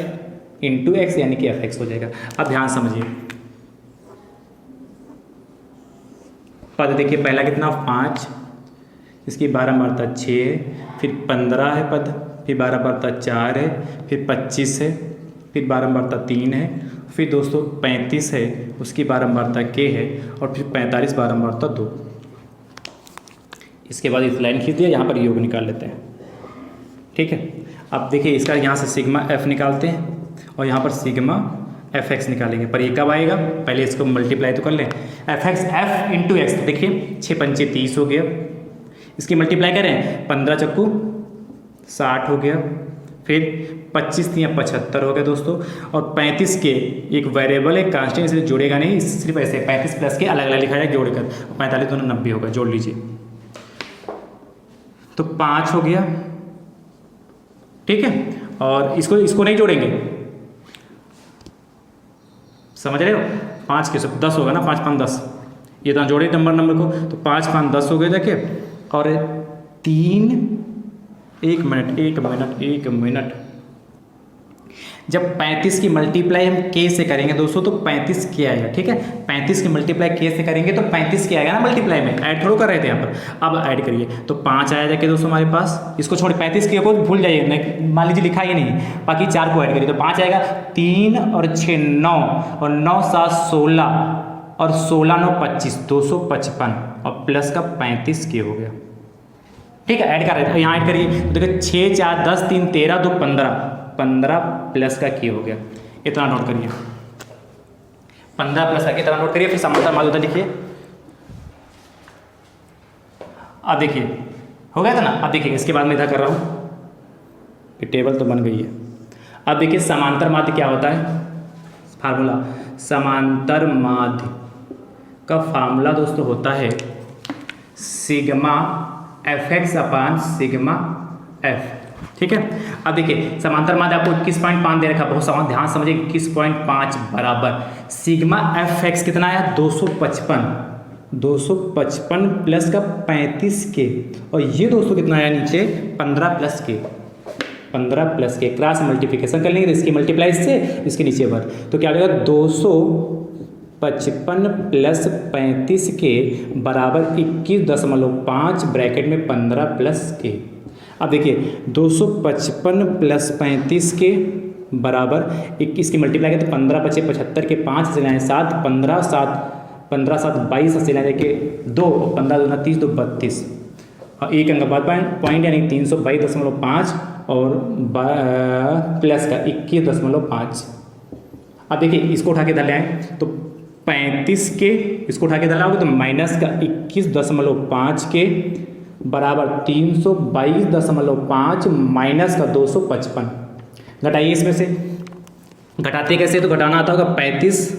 इंटू एक्स यानी कि fx हो जाएगा। अब ध्यान समझिए, पद देखिए पहला कितना 5, इसकी बारंबारता 6 है, फिर 15 है पद, फिर बारंबारता 4 है, फिर 25 है, फिर बारंबारता 3 है, फिर दोस्तों 35 है, उसकी बारंबारता k है, और फिर 45 बारंबारता 2। इसके बाद इस लाइन खींच दिया, यहाँ पर योग निकाल लेते हैं, ठीक है। अब देखिए इसका यहाँ से सिग्मा f निकालते हैं और यहाँ पर सिग्मा fx निकालेंगे, पर ये कब आएगा, पहले इसको मल्टीप्लाई तो कर लें। fx f इंटू एक्स, देखिए 6 पंचे 30 हो गया, इसकी मल्टीप्लाई करें 15 चक्कू 60 हो गया, फिर 25 या 75 हो गया दोस्तों, और 35 के एक वेरिएबल है कांस्टेंट, इसलिए जोड़ेगा नहीं, सिर्फ ऐसे 35 प्लस के अलग अलग लिखा जाए जोड़कर, 45 दोनों 90 होगा, जोड़ लीजिए तो 5 हो गया, ठीक है। और इसको नहीं जोड़ेंगे, समझ रहे हो, 5 के सब 10 होगा ना, 5 5 10, ये तो जोड़े नंबर को, तो 5 5 10 हो गए देखिए, और 3 1 मिनट जब 35 की मल्टीप्लाई हम k से करेंगे दोस्तों तो 35 के आएगा, ठीक है। 35 की मल्टीप्लाई k से करेंगे तो 35 के आएगा ना, मल्टीप्लाई में ऐड थोड़ा कर रहे थे यहाँ पर, अब ऐड करिए तो 5 आया जाके दोस्तों हमारे पास, इसको छोड़ 35 के को भूल जाइए, नहीं मान लीजिए लिखा ही नहीं, बाकी 4 को ऐड करिए तो 5 आएगा, 3 और 6 9, और 9 7 16, और 16 9 25 255, और प्लस का 35 के हो गया, ठीक है। ऐड कर रहे थे, यहाँ ऐड करिए तो देखिए 6 4 10 3 13 2 15 प्लस का के हो गया, इतना नोट करिए, 15 प्लस का इतना नोट करिए, फिर समांतर माध्य होता लिखिए। अब देखिए हो गया था ना, अब देखिए इसके बाद मैं इधर कर रहा हूँ, ये टेबल तो बन गई है। अब देखिए समांतर माध्य क्या होता है, फार्मूला समांतर माध्य का फार्मूला दोस्तों होता है सिग्मा fx अपान सिग्मा f, ठीक है। अब देखिए समांतर माध्य आपको 21.5 दे रखा, बहुत ध्यान समझिए, 21.5 बराबर सिग्मा fx कितना आया 255 प्लस का 35 के, और ये दोस्तों कितना आया नीचे 15 प्लस के, क्रॉस मल्टीप्लिकेशन कर लेंगे तो इसकी मल्टीप्लाई इससे, इसके नीचे पर, तो क्या हो जाएगा 255 प्लस 35 के बराबर 21.5 ब्रैकेट में 15 प्लस के। अब देखिए 255 प्लस 35 के बराबर 21 की मल्टीप्लाई करें तो 15 25 75 के 5 से लाएँ 7, 15 7 22 से लाएँ के 2, 15 2 30 2 32, और एक अंक बाद पॉइंट यानी 322.5 और प्लस का 21.5। अब देखिए इसको उठा के इधर ले आए तो 35 के, इसको उठा के इधर लाओगे तो माइनस का 21.5 के बराबर 322.5 माइनस का 255। घटाइए इसमें से, घटाते कैसे, तो घटाना आता होगा 35,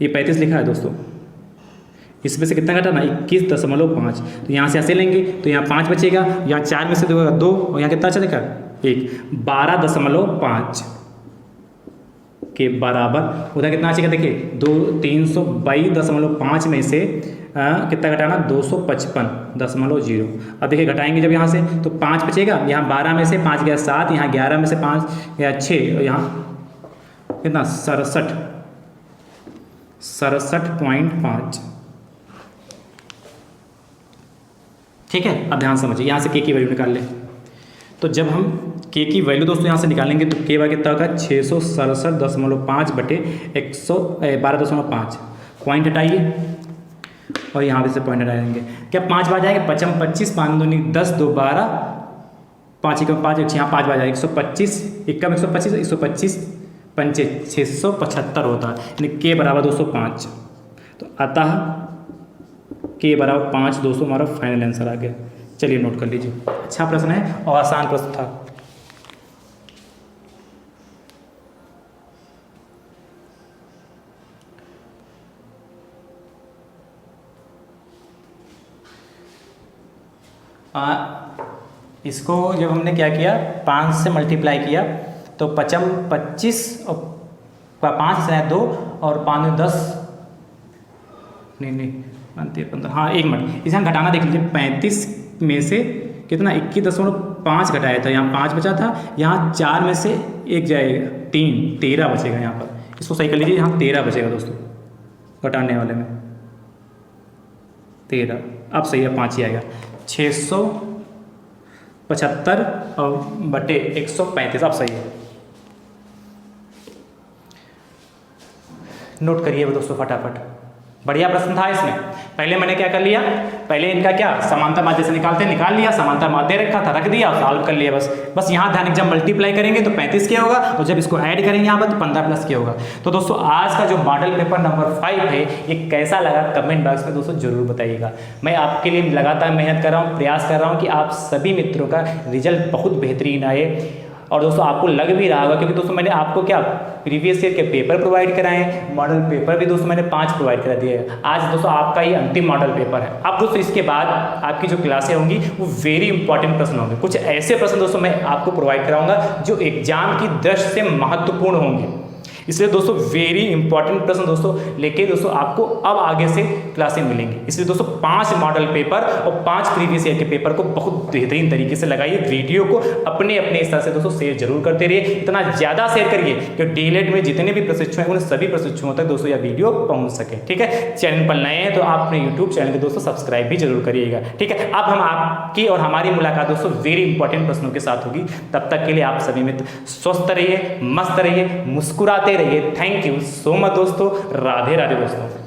ये 35 लिखा है दोस्तों, इसमें से कितना घटाना 21.5, तो यहाँ से ऐसे लेंगे तो यहाँ 5 बचेगा, यहाँ 4 में से 2 और यहाँ कितना चलेगा 1, 12.5 के बराबर, उधर कितना आएगा देखिए 322.5 में से कितना घटाना 255.0। अब देखिए घटाएंगे जब यहाँ से तो 5 बचेगा, यहाँ 12 में से 5 गया 7, यहाँ 11 में से 5 गया 6, और यहाँ कितना 67.5, ठीक है। अब ध्यान समझिए, यहाँ से के की वैल्यू निकाल लें, तो जब हम के की वैल्यू दोस्तों यहाँ से निकालेंगे तो के कितना होगा 667.5 बटे 112.5, पॉइंट हटाइए और यहाँ पे से पॉइंट हटाएंगे, क्या 5 बार जाएगा 5 25, 5 दूनी 10, 2 12, 5 1 5, यहाँ 5 बार जाएगा 125, 125 125 पंचे 675 होता है, यानी के बराबर 205। तो अतः के बराबर 5 दोस्तों हमारा फाइनल आंसर आ गया। चलिए नोट कर लीजिए, अच्छा प्रश्न है और आसान प्रश्न था। इसको जब हमने क्या किया 5 से मल्टीप्लाई किया तो 25 और 5 से 2 और 5 में 10 नहीं 15 हाँ 1 मिनट इसे हम घटाना देख लीजिए। 35 में से कितना 21.5 घटाया था, यहाँ 5 बचा था, यहाँ 4 में से 1 जाएगा 3 13 बचेगा यहाँ पर। इसको सही कर लीजिए, यहाँ 13 बचेगा दोस्तों घटाने वाले में 13। अब सही है 5 ही आएगा। 675 और बटे 135 अब सही है। नोट करिए दोस्तों फटाफट, बढ़िया प्रश्न था इसमें। पहले मैंने क्या कर लिया, पहले इनका क्या समांतर माध्य से निकाल लिया, समांतर माध्य रखा था रख दिया, सॉल्व कर लिया बस यहाँ ध्यान, जब मल्टीप्लाई करेंगे तो 35 क्या होगा और जब इसको ऐड करेंगे यहाँ पर तो 15 प्लस क्या होगा। तो दोस्तों आज का जो मॉडल पेपर नंबर 5 है ये कैसा लगा कमेंट बॉक्स में दोस्तों जरूर बताइएगा। मैं आपके लिए लगातार मेहनत कर रहा हूँ, प्रयास कर रहा हूँ कि आप सभी मित्रों का रिजल्ट बहुत बेहतरीन आए। और दोस्तों आपको लग भी रहा होगा क्योंकि दोस्तों मैंने आपको क्या प्रीवियस ईयर के पेपर प्रोवाइड कराए हैं, मॉडल पेपर भी दोस्तों मैंने 5 प्रोवाइड करा दिए हैं। आज दोस्तों आपका ये अंतिम मॉडल पेपर है। अब दोस्तों इसके बाद आपकी जो क्लासें होंगी वो वेरी इंपॉर्टेंट प्रश्न होंगे, कुछ ऐसे प्रश्न दोस्तों मैं आपको प्रोवाइड कराऊंगा जो एग्जाम की दृष्टि से महत्वपूर्ण होंगे। इसलिए दोस्तों वेरी इंपॉर्टेंट प्रश्न दोस्तों लेके दोस्तों आपको अब आगे से क्लासें मिलेंगी। इसलिए दोस्तों 5 मॉडल पेपर और 5 प्रीवियस ईयर के पेपर को बहुत बेहतरीन तरीके से लगाइए। वीडियो को अपने अपने हिसाब से दोस्तों शेयर जरूर करते रहिए, इतना ज़्यादा शेयर करिए कि डीएलएड में जितने भी प्रशिक्षु हैं उन सभी प्रशिक्षुओं तक दोस्तों यह वीडियो पहुँच सके। ठीक है, चैनल पर नए हैं तो आप अपने यूट्यूब चैनल को दोस्तों सब्सक्राइब भी जरूर करिएगा। ठीक है, अब हम आपकी और हमारी मुलाकात दोस्तों वेरी इंपॉर्टेंट प्रश्नों के साथ होगी। तब तक के लिए आप सभी मित्र स्वस्थ रहिए, मस्त रहिए, मुस्कुराते रहिए। थैंक यू सो मच दोस्तों, राधे राधे दोस्तों।